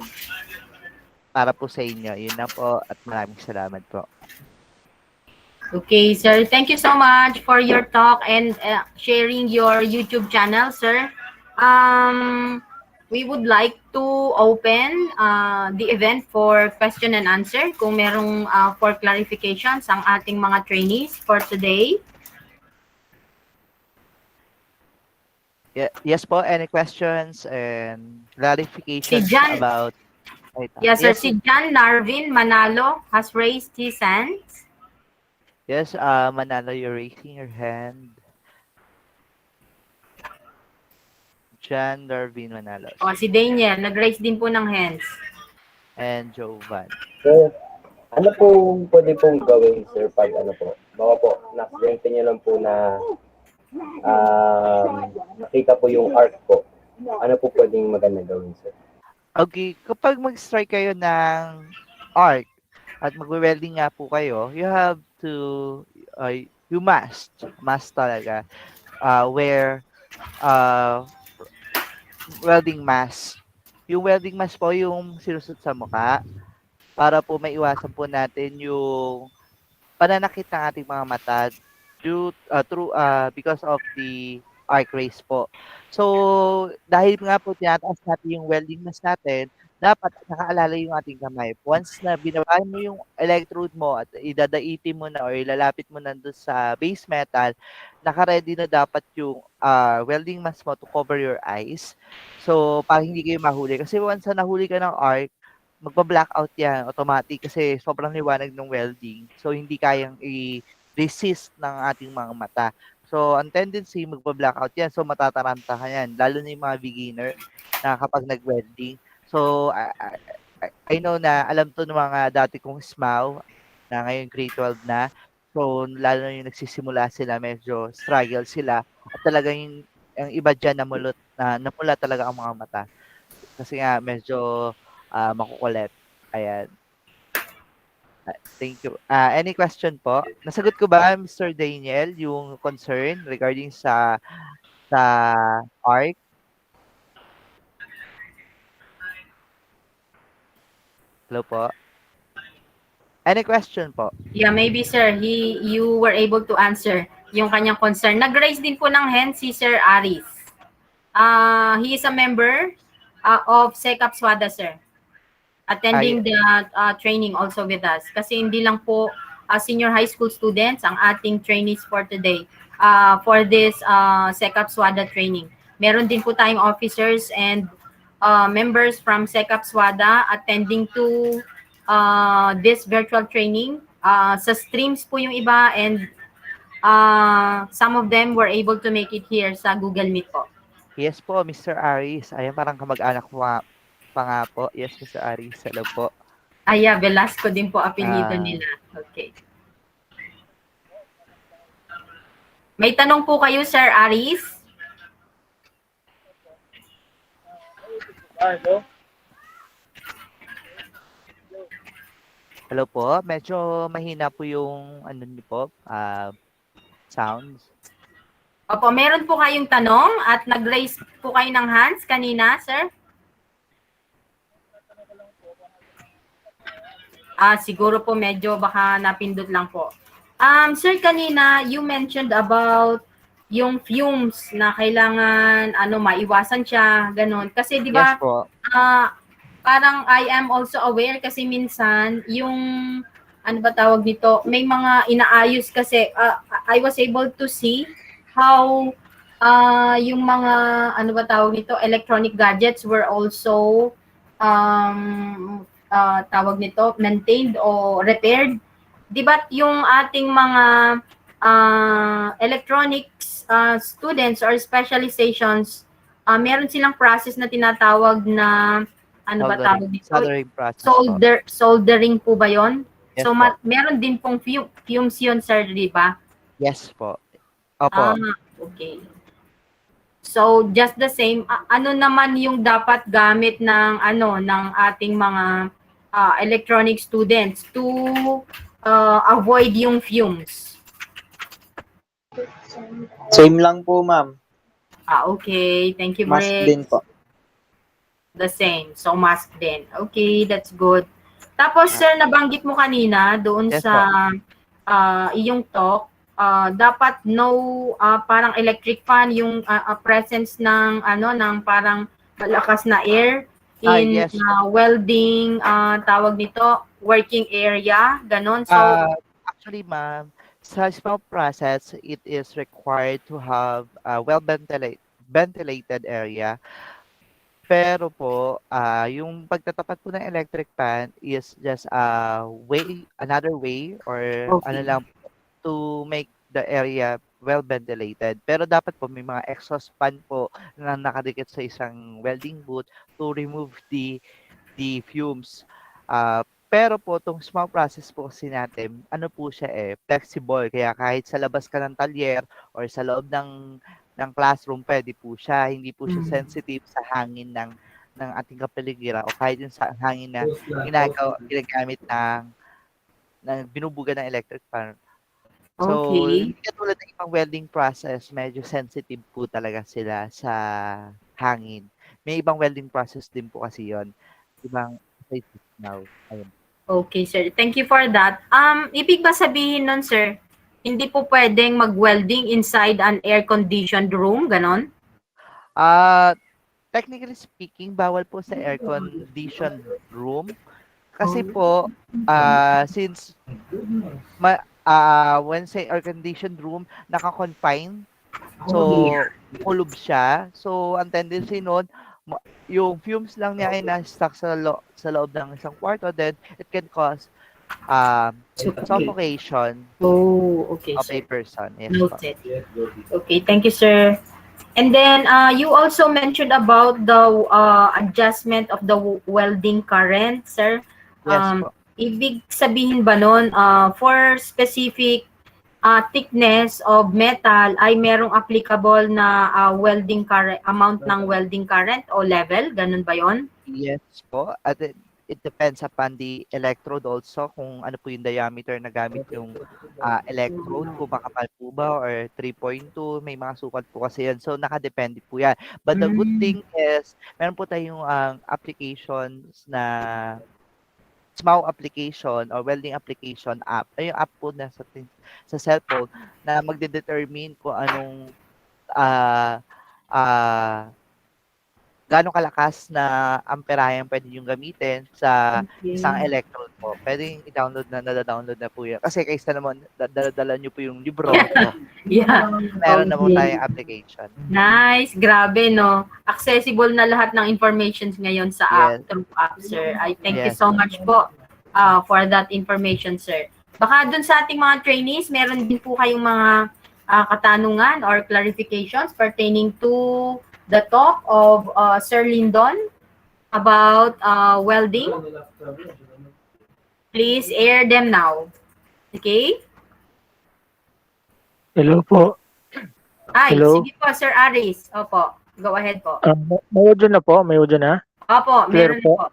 para po sa inyo. Yun na po at maraming salamat po. Okay, sir. Thank you so much for your talk and sharing your YouTube channel, sir. We would like to open the event for question and answer kung merong for clarifications ang ating mga trainees for today. Yes po, any questions and clarifications Si Jan- about... Yes, sir. Si John Narvin Manalo has raised his hand. Yes, Manalo, you're raising your hand. John Darvin Manalo. O, si Daniel, nag-raise din po ng hands. And Jovan. Sir, ano po pwede pong gawin, sir, pag ano po? Baka po, na-accidente nyo lang po na nakita po yung arc po. Ano po pwedeng maganda gawin, sir? Okay, kapag mag-strike kayo ng arc at mag-welding nga po kayo, you have to, you must talaga wear welding mask. Yung welding mask po yung sinusot sa mukha para po maiwasan po natin yung pananakit ng ating mga mata because of the arc rays po. So, dahil nga po tinataas natin yung welding mask natin, dapat nakaalala yung ating kamay. Once na binabaan mo yung electrode mo at idadaitin mo na or ilalapit mo na doon sa base metal, naka-ready na dapat yung welding mask mo to cover your eyes. So, para hindi kayo mahuli. Kasi once na nahuli ka ng arc, magpa-blackout yan automatic kasi sobrang liwanag ng welding. So, hindi kayang i-resist ng ating mga mata. So, ang tendency, magpa-blackout yan. So, matataranta ka yan. Lalo na yung mga beginner na kapag nag-welding. So, I know na alam to ng mga dati kong SMAW na ngayon grade 12 na. So, lalo na yung nagsisimula sila, medyo struggle sila. At talagang yung iba dyan namula talaga ang mga mata. Kasi nga, medyo makukulit. Ayan. Thank you. Any question po? Nasagot ko ba, Mr. Daniel, yung concern regarding sa ARC? Hello po? Any question po? Yeah, maybe, sir, you were able to answer yung kanyang concern. Nag-raise din po ng hand si Sir Aris. He is a member of SECAP-SWDA, sir. Attending the training also with us. Kasi hindi lang po senior high school students ang ating trainees for today for this SECAP-SWDA training. Meron din po tayong officers and members from SECAP-SWDA attending to this virtual training. Sa streams po yung iba and some of them were able to make it here sa Google Meet po. Yes po, Mr. Aris. Ayan, parang kamag-anak po pa nga po. Yes, Mr. Aris. Hello po. Velasco din po apelyido nila. Okay. May tanong po kayo, Sir Aris? Hello po. Medyo mahina po yung ano niyo po, sounds. Opo, meron po kayong tanong at nag-raise po kayo ng hands kanina, sir? Siguro po medyo baka napindot lang po. Sir, kanina you mentioned about yung fumes na kailangan maiwasan siya, ganun. Kasi di ba, Yes po. parang I am also aware kasi minsan yung ano ba tawag nito, may mga inaayos kasi I was able to see how yung mga ano ba tawag nito, electronic gadgets were also tawag nito, maintained o repaired. Di ba yung ating mga electronics students or specializations, meron silang process na tinatawag na, ano ba tawag dito? Soldering process po. Soldering po ba yon? Yes So, po. meron din pong fumes yun, sir, di ba? Yes po. Opo. Okay. So, just the same, ano naman yung dapat gamit ng ng ating mga electronic students to avoid yung fumes? Same lang po, ma'am. Okay. Thank you, Mask Briggs. din po. The same. So, mask din. Okay, that's good. Tapos, sir, nabanggit mo kanina doon Yes sa iyong talk, dapat no parang electric fan yung presence ng ng parang malakas na air in Yes. welding, tawag nito, working area, ganon. So, Actually, ma'am, sa small process, it is required to have a ventilated area. Pero po, yung pagtatapat po ng electric fan is just another way or ano okay. lang to make the area well ventilated. Pero dapat po may mga exhaust fan po na nakadikit sa isang welding booth to remove the fumes. Pero po, itong small process po kasi natin, ano po siya flexible. Kaya kahit sa labas ka ng talyer or sa loob ng classroom, pwede po siya. Hindi po siya sensitive sa hangin ng ating kapaligiran o kahit yung sa hangin na ginagamit ng binubuga ng electric fan. So, Okay. hindi katulad ng ibang welding process, medyo sensitive po talaga sila sa hangin. May ibang welding process din po kasi yon. Ibang now. Ayun. Okay, sir. Thank you for that. Ibig ba sabihin nun, sir, hindi po pwedeng mag-welding inside an air-conditioned room, ganon? Technically speaking, bawal po sa air-conditioned room. Kasi po, since when say air-conditioned room, naka-confine. So, kulob siya. So, ang tendency nun, yung fumes lang niya ay na-stuck sa loob ng isang kwarto, then it can cause suffocation Okay, of a sir. person. Yes po. Noted. Okay, thank you, sir. And then, you also mentioned about the adjustment of the welding current, sir. Yes po. Ibig sabihin ba nun, for specific thickness of metal, ay merong applicable na welding current, amount ng welding current o level? Ganun ba yon? Yes po. At it depends upon the electrode also kung ano po yung diameter na gamit yung electrode, kung makapal po ba or 3.2, may mga sukat po kasi yan. So, nakadepende po yan. But the good thing is, meron po tayong applications na small application or welding application app. Ay, yung app po na sa cellphone na magde-determine kung anong gaano kalakas na amperahe ang pwede yung gamitin sa isang electrode po. Pwede i-download nada-download na po yan. Kasi kaysa naman, dala nyo po yung libro. Yeah. Meron na po tayong application. Nice. Grabe, no? Accessible na lahat ng information ngayon sa app, through app, sir. I thank you so much po for that information, sir. Baka dun sa ating mga trainees, meron din po kayong mga katanungan or clarifications pertaining to the talk of Sir Lyndon about welding. Please air them now. Okay? Hello po. Ay, Hello? sige po, Sir Aris. Opo, go ahead po. May audio na po? May audio na? Opo, Clear meron po. po.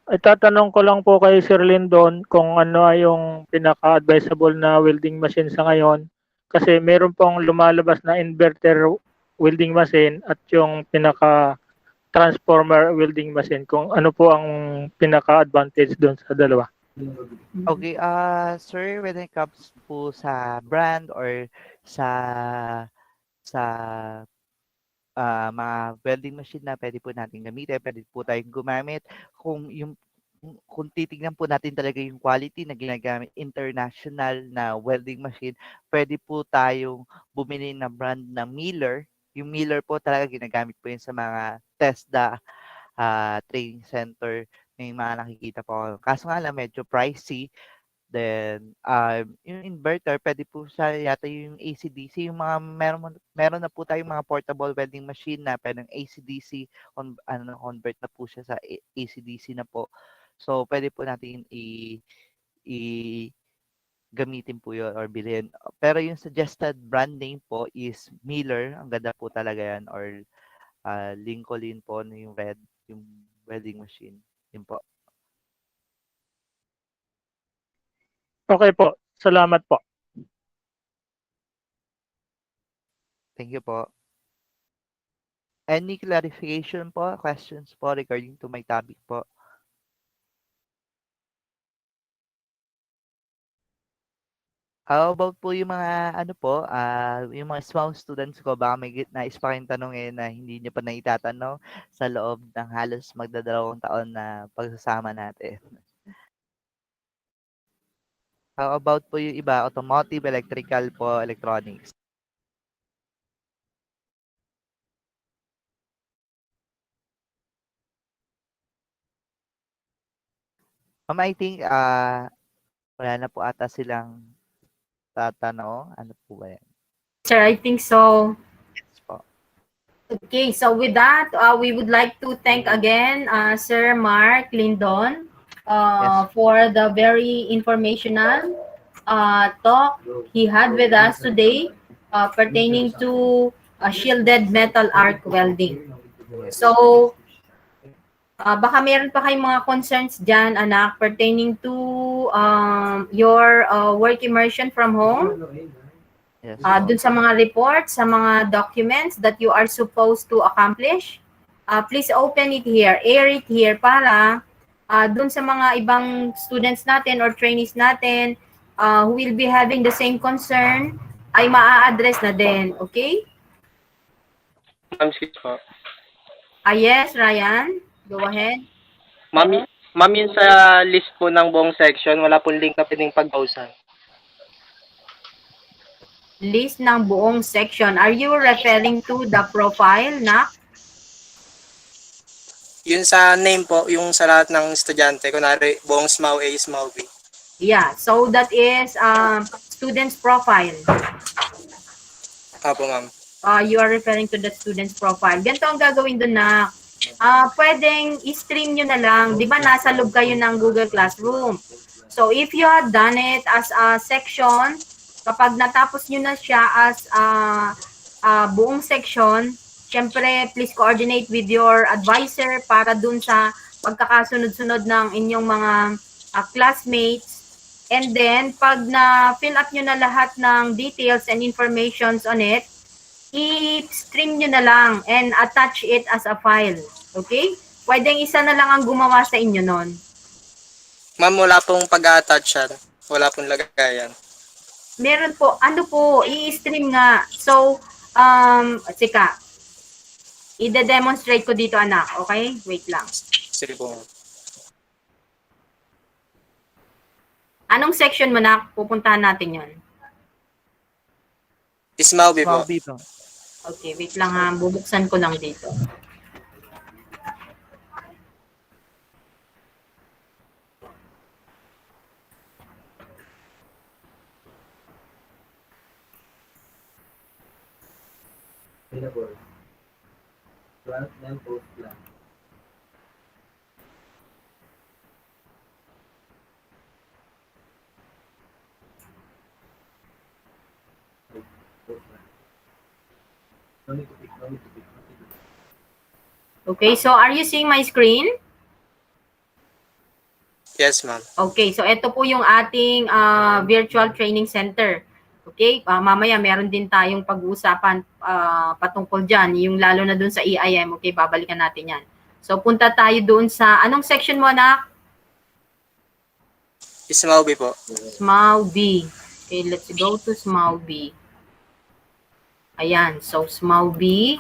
Itatanong ko lang po kay Sir Lyndon kung ano ay yung pinaka-advisable na welding machine sa ngayon. Kasi meron pong lumalabas na inverter welding machine at yung pinaka-transformer welding machine. Kung ano po ang pinaka-advantage doon sa dalawa. Okay, sir, when it comes po sa brand or sa mga welding machine na pwede po natin gamitin, pwede po tayong gumamit. Kung titignan po natin talaga yung quality na ginagamit international na welding machine, pwede po tayong bumili ng brand na Miller. Yung Miller po talaga ginagamit po yun sa mga TESDA training center. May mga nakikita po. Kaso nga lang medyo pricey Then, yung inverter, pwede po siya yata yung AC/DC, yung mga meron na po tayong mga portable welding machine na pwedeng AC/DC, convert na po siya sa AC/DC na po. So, pwede po natin i gamitin po yun or bilhin. Pero yung suggested brand name po is Miller. Ang ganda po talaga yan. Or Lincoln po, yung red, yung welding machine. Yun po. Okay po. Salamat po. Thank you po. Any clarification po, questions po regarding to my topic po? How about po yung mga ano po, yung mga small students ko, baka may nais pa kayong tanongin na hindi niyo pa naitatanong sa loob ng halos magdadalawang taon na pagsasama natin. How about po yung iba, automotive, electrical po, electronics? Ma'am, I think wala na po ata silang tatanong. Ano po ba yan? Sir, I think so. Yes po. Okay, so with that, we would like to thank again Sir Mark Lindon Yes. for the very informational talk he had with us today pertaining to shielded metal arc welding. So, baka meron pa kayong mga concerns dyan, anak, pertaining to your work immersion from home. Yes. Dun sa mga reports, sa mga documents that you are supposed to accomplish, please open it here, air it here para dun sa mga ibang students natin or trainees natin who will be having the same concern ay maa-address na din. Okay? Ma'am, excuse po. Yes, Ryan. Go ahead. Ma'am, yun sa list po ng buong section, wala pong link na pwedeng pag-browsan. List ng buong section. Are you referring to the profile na? Yun sa name po, yung sa lahat ng estudyante, kunwari buong SMAW A, SMAW B. Yeah, so that is student's profile. Apo, ma'am. You are referring to the student's profile. Ganito ang gagawin doon na pwedeng i-stream nyo na lang. Di ba nasa loob kayo ng Google Classroom? So if you have done it as a section, kapag natapos nyo na siya as buong section, syempre please coordinate with your advisor para dun sa pagkakasunod-sunod ng inyong mga classmates. And then, pag na-fill up nyo na lahat ng details and informations on it, i-stream nyo na lang and attach it as a file. Okay? Pwedeng isa na lang ang gumawa sa inyo nun. Ma'am, wala pong pag-attach yan. Wala pong lagayan. Meron po, ano po, i-stream nga. So, sika, i-demonstrate ko dito, anak. Okay? Wait lang. Sige po, ma'am. Anong section mo na? Pupuntahan natin yon. SMAW B po. SMAW B po. Okay, wait lang ha. Bubuksan ko lang dito. Okay, so are you seeing my screen? Yes, ma'am. Okay, so ito po yung ating virtual training center. Okay, mamaya meron din tayong pag-uusapan patungkol dyan, yung lalo na dun sa EIM. Okay, babalikan natin yan. So punta tayo dun sa, anong section mo na? SMAW B po. SMAW B. Okay, let's go to SMAW B. Ayan, so SMAW B.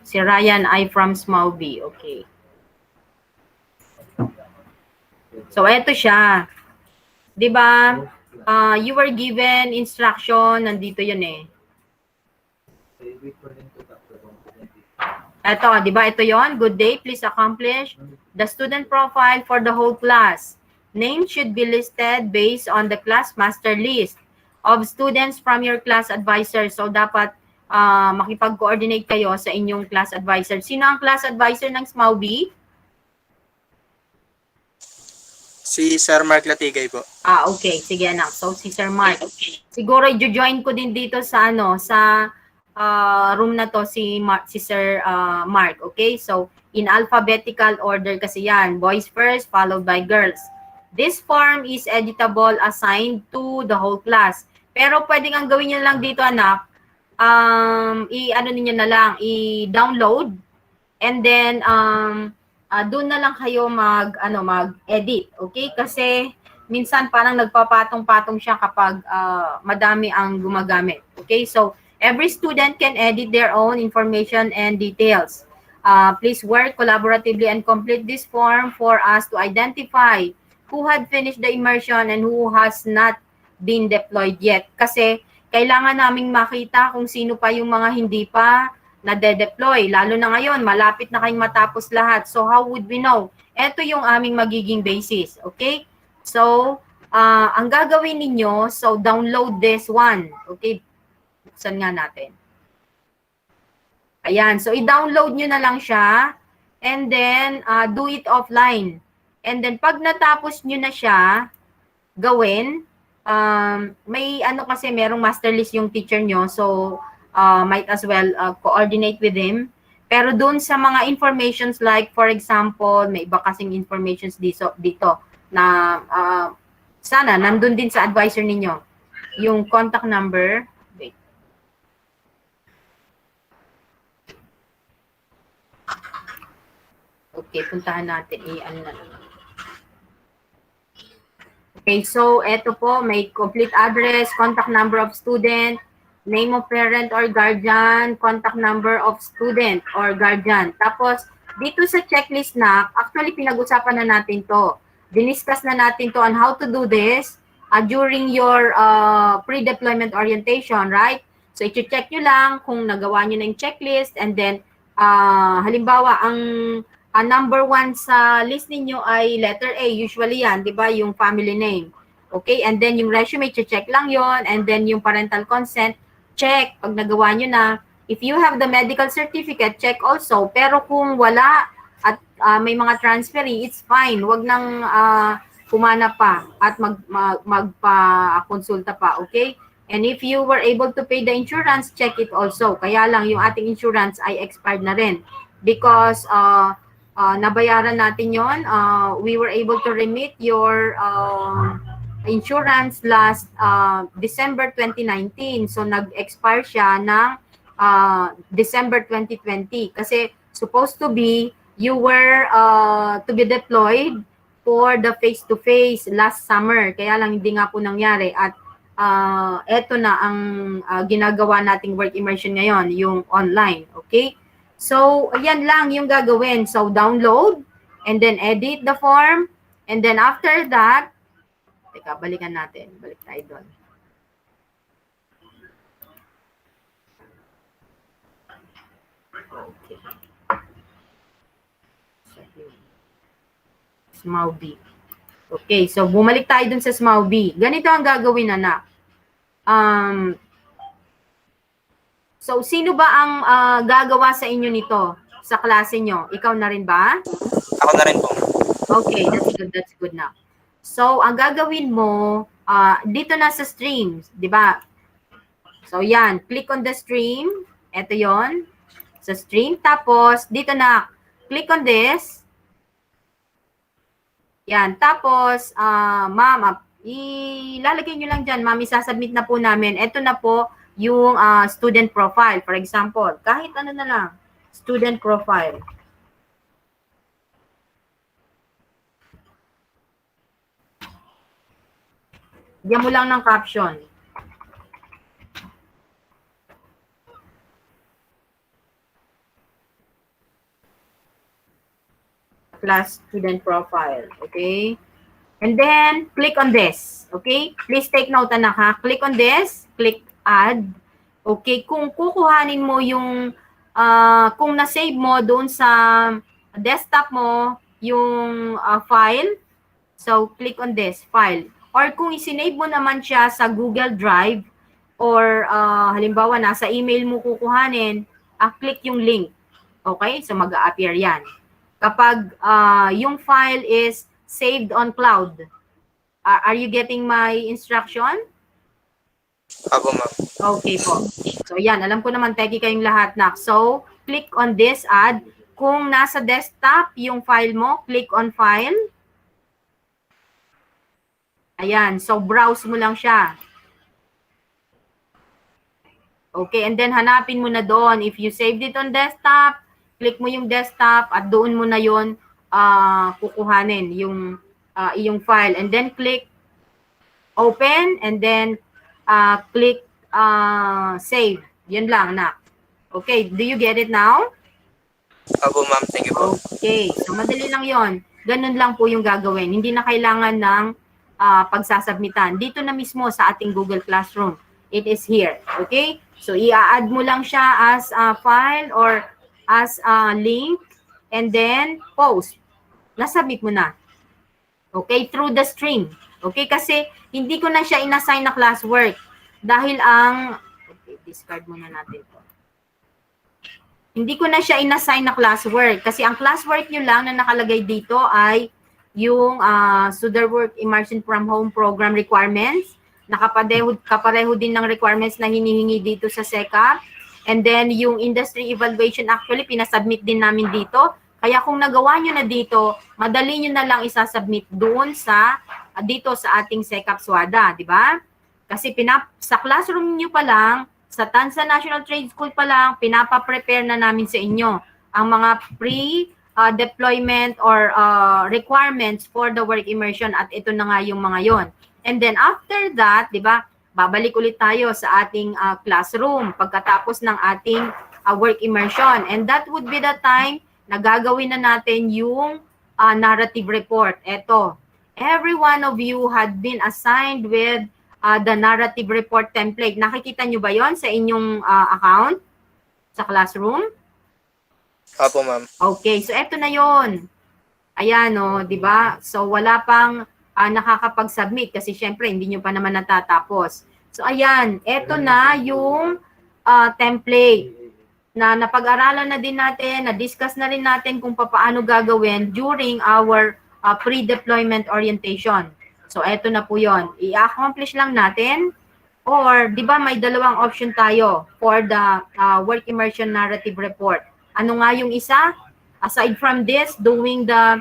Si Ryan ay from SMAW B. Okay. So, eto siya. 'Di ba? You were given instruction. Nandito yun eh. Ito, di ba? Ito yon. Good day. Please accomplish the student profile for the whole class. Names should be listed based on the class master list of students from your class advisor. So, dapat makipag-coordinate kayo sa inyong class advisor. Sino ang class advisor ng SMAUB? Si Sir Mark Latigay po. Okay. Sige, anak. So, si Sir Mark. Siguro, i-join ko din dito sa, sa room na to si Sir Mark. Okay? So, in alphabetical order kasi yan. Boys first, followed by girls. This form is editable, assigned to the whole class. Pero pwedeng ang gawin nyo lang dito, anak, i-ano ninyo na lang, i-download, and then, doon na lang kayo mag-edit. Okay? Kasi, minsan parang nagpapatong-patong siya kapag madami ang gumagamit. Okay? So, every student can edit their own information and details. Please work collaboratively and complete this form for us to identify who had finished the immersion and who has not been deployed yet. Kasi kailangan naming makita kung sino pa yung mga hindi pa na-deploy. Lalo na ngayon, malapit na kayong matapos lahat. So how would we know? Ito yung aming magiging basis. Okay? So, ang gagawin ninyo, so download this one. Okay? Buksan nga natin. Ayan. So, i-download nyo na lang siya. And then, do it offline. And then, pag natapos nyo na siya, gawin, may kasi merong master list yung teacher nyo. So, might as well coordinate with him. Pero dun sa mga informations like, for example, may iba kasing informations dito na sana nandun din sa advisor ninyo. Yung contact number. Wait. Okay, puntahan natin. I-ano na lang. Okay, so eto po, may complete address, contact number of student, name of parent or guardian, contact number of student or guardian. Tapos, dito sa checklist na, actually pinag-usapan na natin to. Diniscuss na natin to on how to do this during your pre-deployment orientation, right? So, i-check nyo lang kung nagawa nyo na yung checklist and then, halimbawa, ang number 1 sa list ninyo ay letter A. Usually yan, di ba? Yung family name. Okay? And then yung resume, check lang yon. And then yung parental consent, check. Pag nagawa nyo na. If you have the medical certificate, check also. Pero kung wala at may mga transferee, it's fine. Huwag nang kumana pa at magpa-konsulta pa. Okay? And if you were able to pay the insurance, check it also. Kaya lang yung ating insurance ay expired na rin. Because nabayaran natin yon. We were able to remit your insurance last December 2019. So, nag-expire siya ng December 2020. Kasi, supposed to be, you were to be deployed for the face-to-face last summer. Kaya lang, hindi nga po nangyari. At eto na ang ginagawa nating work immersion ngayon, yung online. Okay? So, ayan lang yung gagawin. So, download, and then edit the form, and then after that, teka, balikan natin. Balik tayo doon. Okay. SMAUB. Okay, so bumalik tayo dun sa SMAUB. Ganito ang gagawin, anak. So, sino ba ang gagawa sa inyo nito sa klase nyo? Ikaw na rin ba? Ako na rin po. Okay, that's good na. So, ang gagawin mo, dito na sa streams, di ba? So, yan. Click on the stream. Ito yon sa stream. Tapos, dito na, click on this. Yan. Tapos, ma'am, ilalagay nyo lang dyan. Ma'am, isasubmit na po namin. Ito na po yung student profile. For example, kahit ano na lang, student profile. Diyan mo lang ng caption. Class student profile. Okay? And then, click on this. Okay? Please take note, anak, ha? Click on this. Click add. Okay? Kung kukuhanin mo yung kung na-save mo doon sa desktop mo yung file, so click on this, file. Or kung isinave mo naman siya sa Google Drive, or halimbawa nasa email mo kukuhanin, click yung link. Okay? So mag-a-appear yan. Kapag yung file is saved on cloud. Are you getting my instruction? Apo, ma'am. Okay po. So yan, alam ko naman teki kayong lahat na. So, click on this add. Kung nasa desktop yung file mo, click on file. Ayan, so browse mo lang siya. Okay, and then hanapin mo na doon. If you saved it on desktop, click mo yung desktop at doon mo na yon kukuhanin yung iyong file. And then click open and then click save. Yun lang na. Okay, do you get it now? Apo, ma'am. Thank you po. Okay, so madali lang yon. Ganun lang po yung gagawin. Hindi na kailangan ng pagsasubmitan. Dito na mismo sa ating Google Classroom. It is here. Okay? So, i-add mo lang siya as a file or as a link and then post. Nasubmit mo na. Okay? Through the stream. Okay? Kasi hindi ko na siya inassign na classwork. Dahil okay, discard muna natin ito. Hindi ko na siya inassign na classwork. Kasi ang classwork nyo lang na nakalagay dito ay yung SWDA Work Immersion from Home Program requirements. Kapareho din ng requirements na hinihingi dito sa SECAP. And then yung industry evaluation actually pinasubmit din namin dito. Kaya kung nagawa nyo na dito, madali nyo na lang isasubmit doon sa dito sa ating SECAP-SWDA, di ba? Kasi sa classroom nyo pa lang, sa Tansa National Trade School pa lang, pinapa-prepare na namin sa inyo ang mga deployment or requirements for the work immersion at ito na nga yung mga yon. And then after that, 'di ba? Babalik ulit tayo sa ating classroom pagkatapos ng ating work immersion. And that would be the time na gagawin na natin yung narrative report. Ito. Every one of you had been assigned with the narrative report template. Nakikita nyo ba yon sa inyong account sa classroom? Apo, ma'am. Okay, so eto na yon. Ayan, no, 'di ba? So wala pang nakakapag-submit kasi syempre hindi nyo pa naman natatapos. So ayan, eto na yung template na napag-aralan na din natin, na-discuss na rin natin kung paano gagawin during our pre-deployment orientation. So eto na po yon. I-accomplish lang natin or 'di ba may dalawang option tayo for the work immersion narrative report. Ano nga yung isa? Aside from this, doing the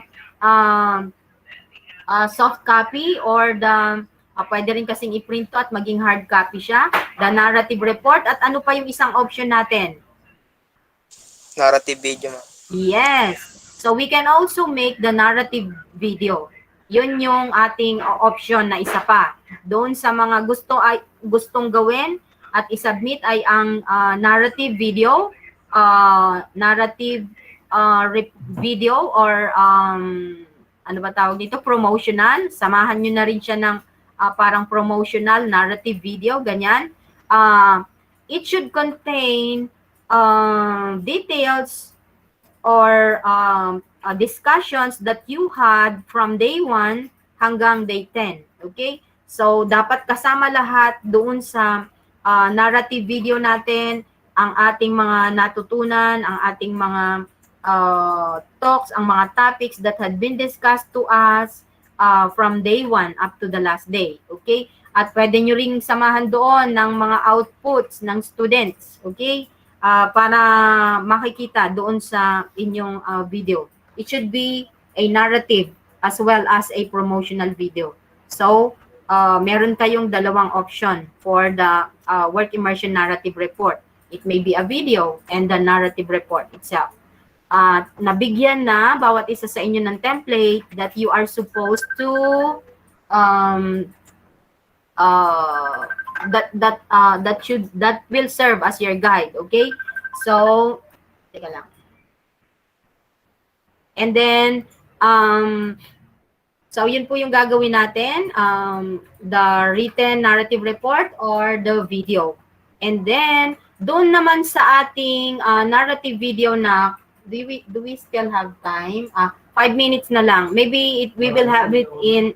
soft copy or the pwede rin kasing i-print to at maging hard copy siya, the narrative report, at ano pa yung isang option natin? Narrative video, ma'am. Yes. So we can also make the narrative video. Yun yung ating option na isa pa. Doon sa mga gustong gawin at isubmit ay ang narrative video, video or ano ba tawag dito? Promotional. Samahan nyo na rin siya ng parang promotional narrative video, ganyan. It should contain details or discussions that you had from day 1 hanggang day 10. Okay? So, dapat kasama lahat doon sa narrative video natin, ang ating mga natutunan, ang ating mga talks, ang mga topics that had been discussed to us from day 1 up to the last day. Okay? At pwede nyo ring samahan doon ng mga outputs ng students. Okay? Para makikita doon sa inyong video. It should be a narrative as well as a promotional video. So, meron kayong dalawang option for the work immersion narrative report. It may be a video and the narrative report itself. Nabigyan na bawat isa sa inyo ng template that you are supposed to that will serve as your guide. Okay? So, teka lang. And then, so yun po yung gagawin natin, the written narrative report or the video. And then, Doon naman sa ating narrative video na, do we still have time? 5 minutes na lang. Maybe we will have it in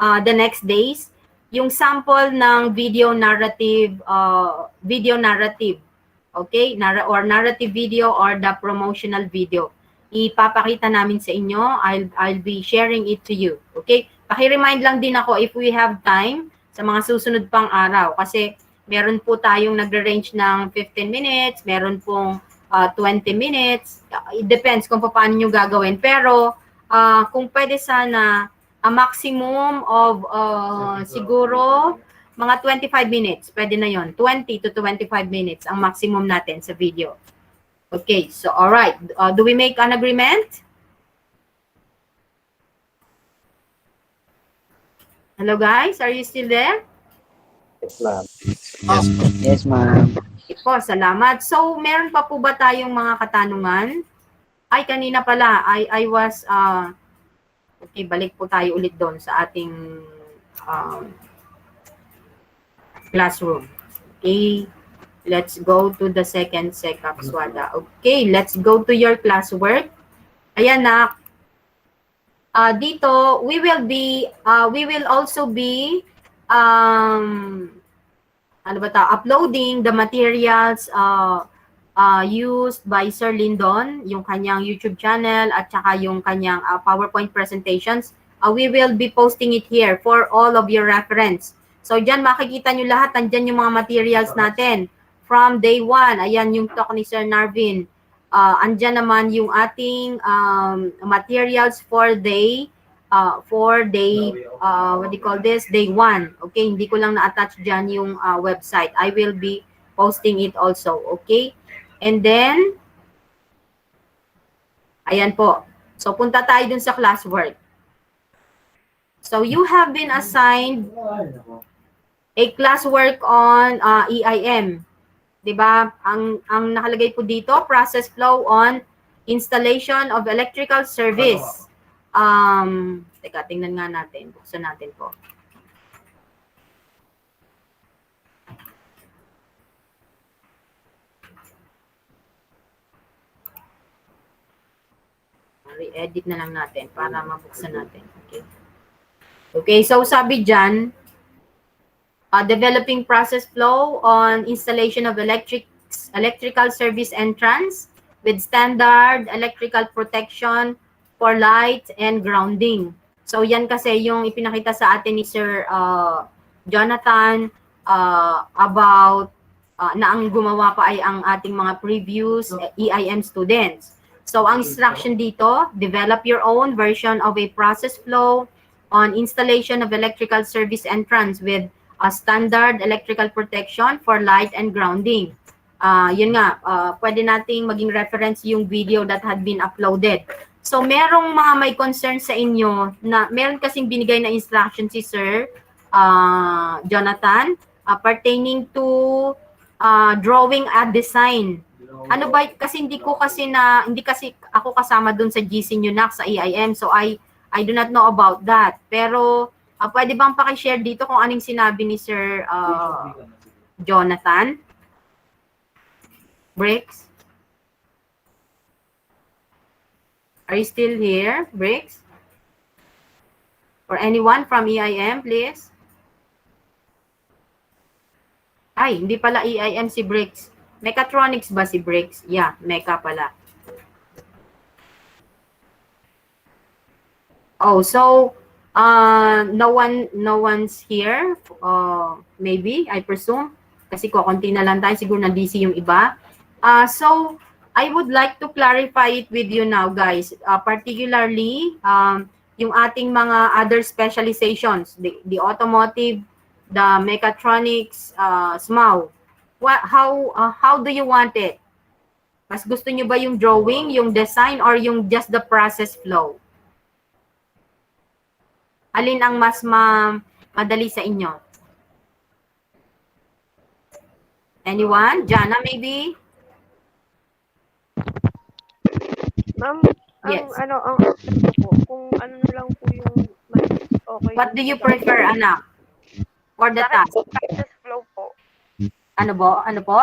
the next days. Yung sample ng video narrative, okay? Or narrative video or the promotional video. Ipapakita namin sa inyo. I'll be sharing it to you. Okay? Paki-remind lang din ako if we have time sa mga susunod pang araw. Kasi meron po tayong nagre-range ng 15 minutes, meron pong 20 minutes. It depends kung paano nyo gagawin. Pero kung pwede sana, a maximum of siguro mga 25 minutes. Pwede na yon, 20 to 25 minutes ang maximum natin sa video. Okay, so alright. Do we make an agreement? Hello guys, are you still there? Yes, ma'am. Yes, po. Yes, ma'am. Okay po, salamat. So, meron pa po ba tayong mga katanungan? Ay, kanina pala, I was, okay, balik po tayo ulit doon sa ating classroom. Okay, let's go to the second SECAP-SWDA. Okay, let's go to your classwork. Ayan na. Dito, we will also be uploading the materials used by Sir Lindon, yung kanyang YouTube channel at saka yung kanyang PowerPoint presentations. We will be posting it here for all of your reference. So dyan makikita nyo lahat, andyan yung mga materials natin. From day 1, ayan yung talk ni Sir Narvin. Andyan naman yung ating materials for day, what do you call this? Day 1. Okay, hindi ko lang na-attach dyan yung website. I will be posting it also. Okay? And then, ayan po. So, punta tayo dun sa classwork. So, you have been assigned a classwork on EIM. Diba? Ang nakalagay po dito, process flow on installation of electrical service. Teka, tingnan nga natin. Buksan natin po. Re-edit na lang natin para mabuksan natin. Okay. Okay, so sabi dyan, developing process flow on installation of electrical service entrance with standard electrical protection for light and grounding. So yan kasi yung ipinakita sa atin ni Sir Jonathan about na ang gumawa pa ay ang ating mga previous EIM students. So ang instruction dito, develop your own version of a process flow on installation of electrical service entrance with a standard electrical protection for light and grounding. Yun nga, pwede nating maging reference yung video that had been uploaded. So, merong mga may concern sa inyo na meron kasing binigay na instruction si Sir Jonathan pertaining to drawing a design. Ano ba, kasi hindi kasi ako kasama dun sa GC NUNAC sa EIM, so I do not know about that. Pero, pwede bang pakishare dito kung anong sinabi ni Sir Jonathan? Bricks? Are you still here, Bricks? Or anyone from EIM, please? Ay, hindi pala EIM si Bricks. Mechatronics ba si Bricks? Yeah, Mecha pala. Oh, so no one's here. Maybe, I presume. Kasi kukunti na lang tayo. Siguro na-busy yung iba. So, I would like to clarify it with you now, guys. Particularly, yung ating mga other specializations, the automotive, the mechatronics, SMAW. How do you want it? Mas gusto nyo ba yung drawing, yung design, or yung just the process flow? Alin ang mas madali sa inyo? Anyone? Jana, maybe? Ma'am, Yes. kung ano na lang po yung okay. What do you prefer, anak? For the task? Process flow po. Ano po?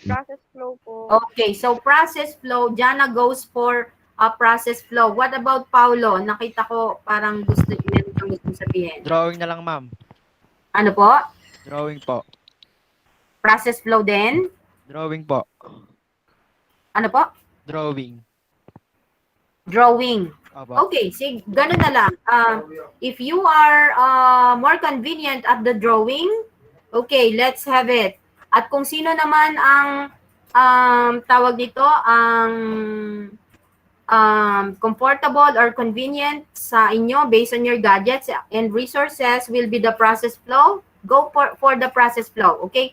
Process flow po. Okay, so process flow, Jana goes for process flow. What about Paulo? Nakita ko parang meron kang gusto sabihin. Drawing na lang, ma'am. Ano po? Drawing po. Process flow din? Drawing po. Ano po? Drawing. Drawing. Opo. Okay, ganun na lang. If you are more convenient at the drawing, okay, let's have it. At kung sino naman ang tawag dito, ang comfortable or convenient sa inyo based on your gadgets and resources will be the process flow. Go for the process flow, okay?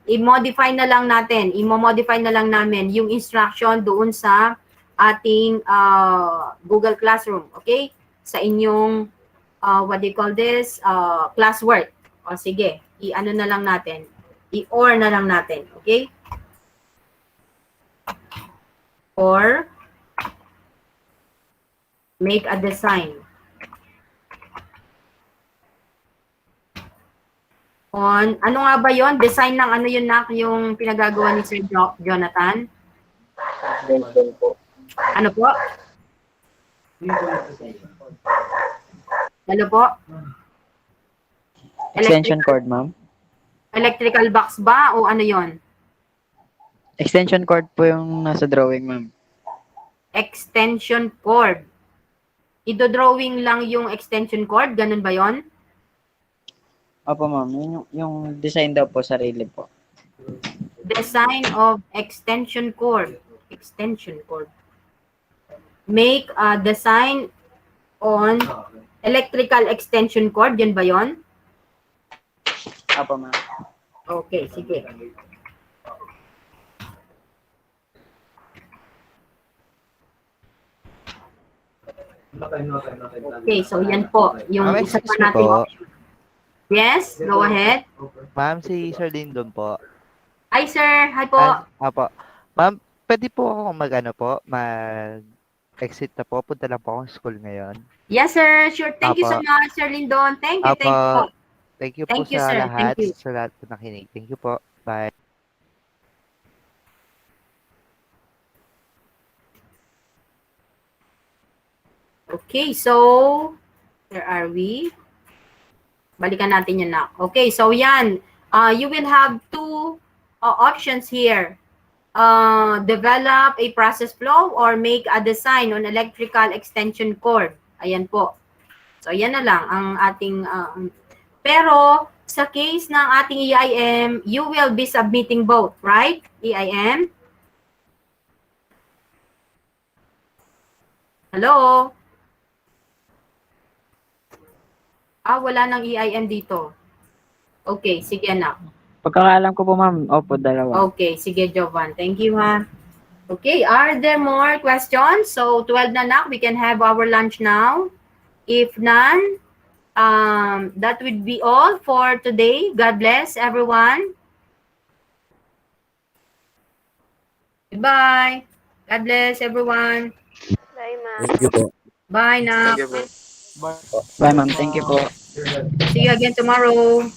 I-modify na lang natin, i-modify na lang namin yung instruction doon sa ating Google Classroom, okay? Sa inyong, what do you call this? Classwork. O sige, i-ano na lang natin. I-or na lang natin, okay? Or, make a design. On, ano nga ba yon? Design ng ano yun na yung pinagagawa ni Sir Jonathan? Extension po. Ano po? Ano po? Extension cord, ma'am. Electrical box ba o ano yon? Extension cord po yung nasa drawing, ma'am. Extension cord. Ido-drawing lang yung extension cord, ganun ba yon? Opo, ma'am. Yung design daw po, sarili po. Design of extension cord. Extension cord. Make a design on electrical extension cord, yun ba yon? Opo, ma'am. Okay, sige. Okay, so yan po. Yung Ma'am, isa pa excuse me natin po. option. Yes, go ahead. Ma'am, si Sir Lindon po. Hi, sir. Hi po. Apo. Ma'am, pwede po ako mag-exit na po. Punta lang po akong school ngayon. Yes, sir. Sure. Thank you so Apo. much, Sir Lindon. Thank you, thank you po. Thank you po Thank you, sa sir. lahat. Thank you. Sa lahat po nakinig. Thank you po. Bye. Okay, so, where are we? Balikan natin yun na. Okay, so yan. You will have two options here. Develop a process flow or make a design on electrical extension cord. Ayan po. So, yan na lang ang ating... pero, sa case ng ating EIM, you will be submitting both, right? EIM? Hello? Wala nang EIM dito. Okay, sige na. Pagkakaalam ko po, ma'am. Opo, dalawa. Okay, sige, Jovan. Thank you, ha. Okay, are there more questions? So, 12 na nak, we can have our lunch now. If none, that would be all for today. God bless everyone. Goodbye. God bless everyone. Bye, ma'am. Thank you po. Bye now. Bye, ma'am. Thank you po. See you again tomorrow.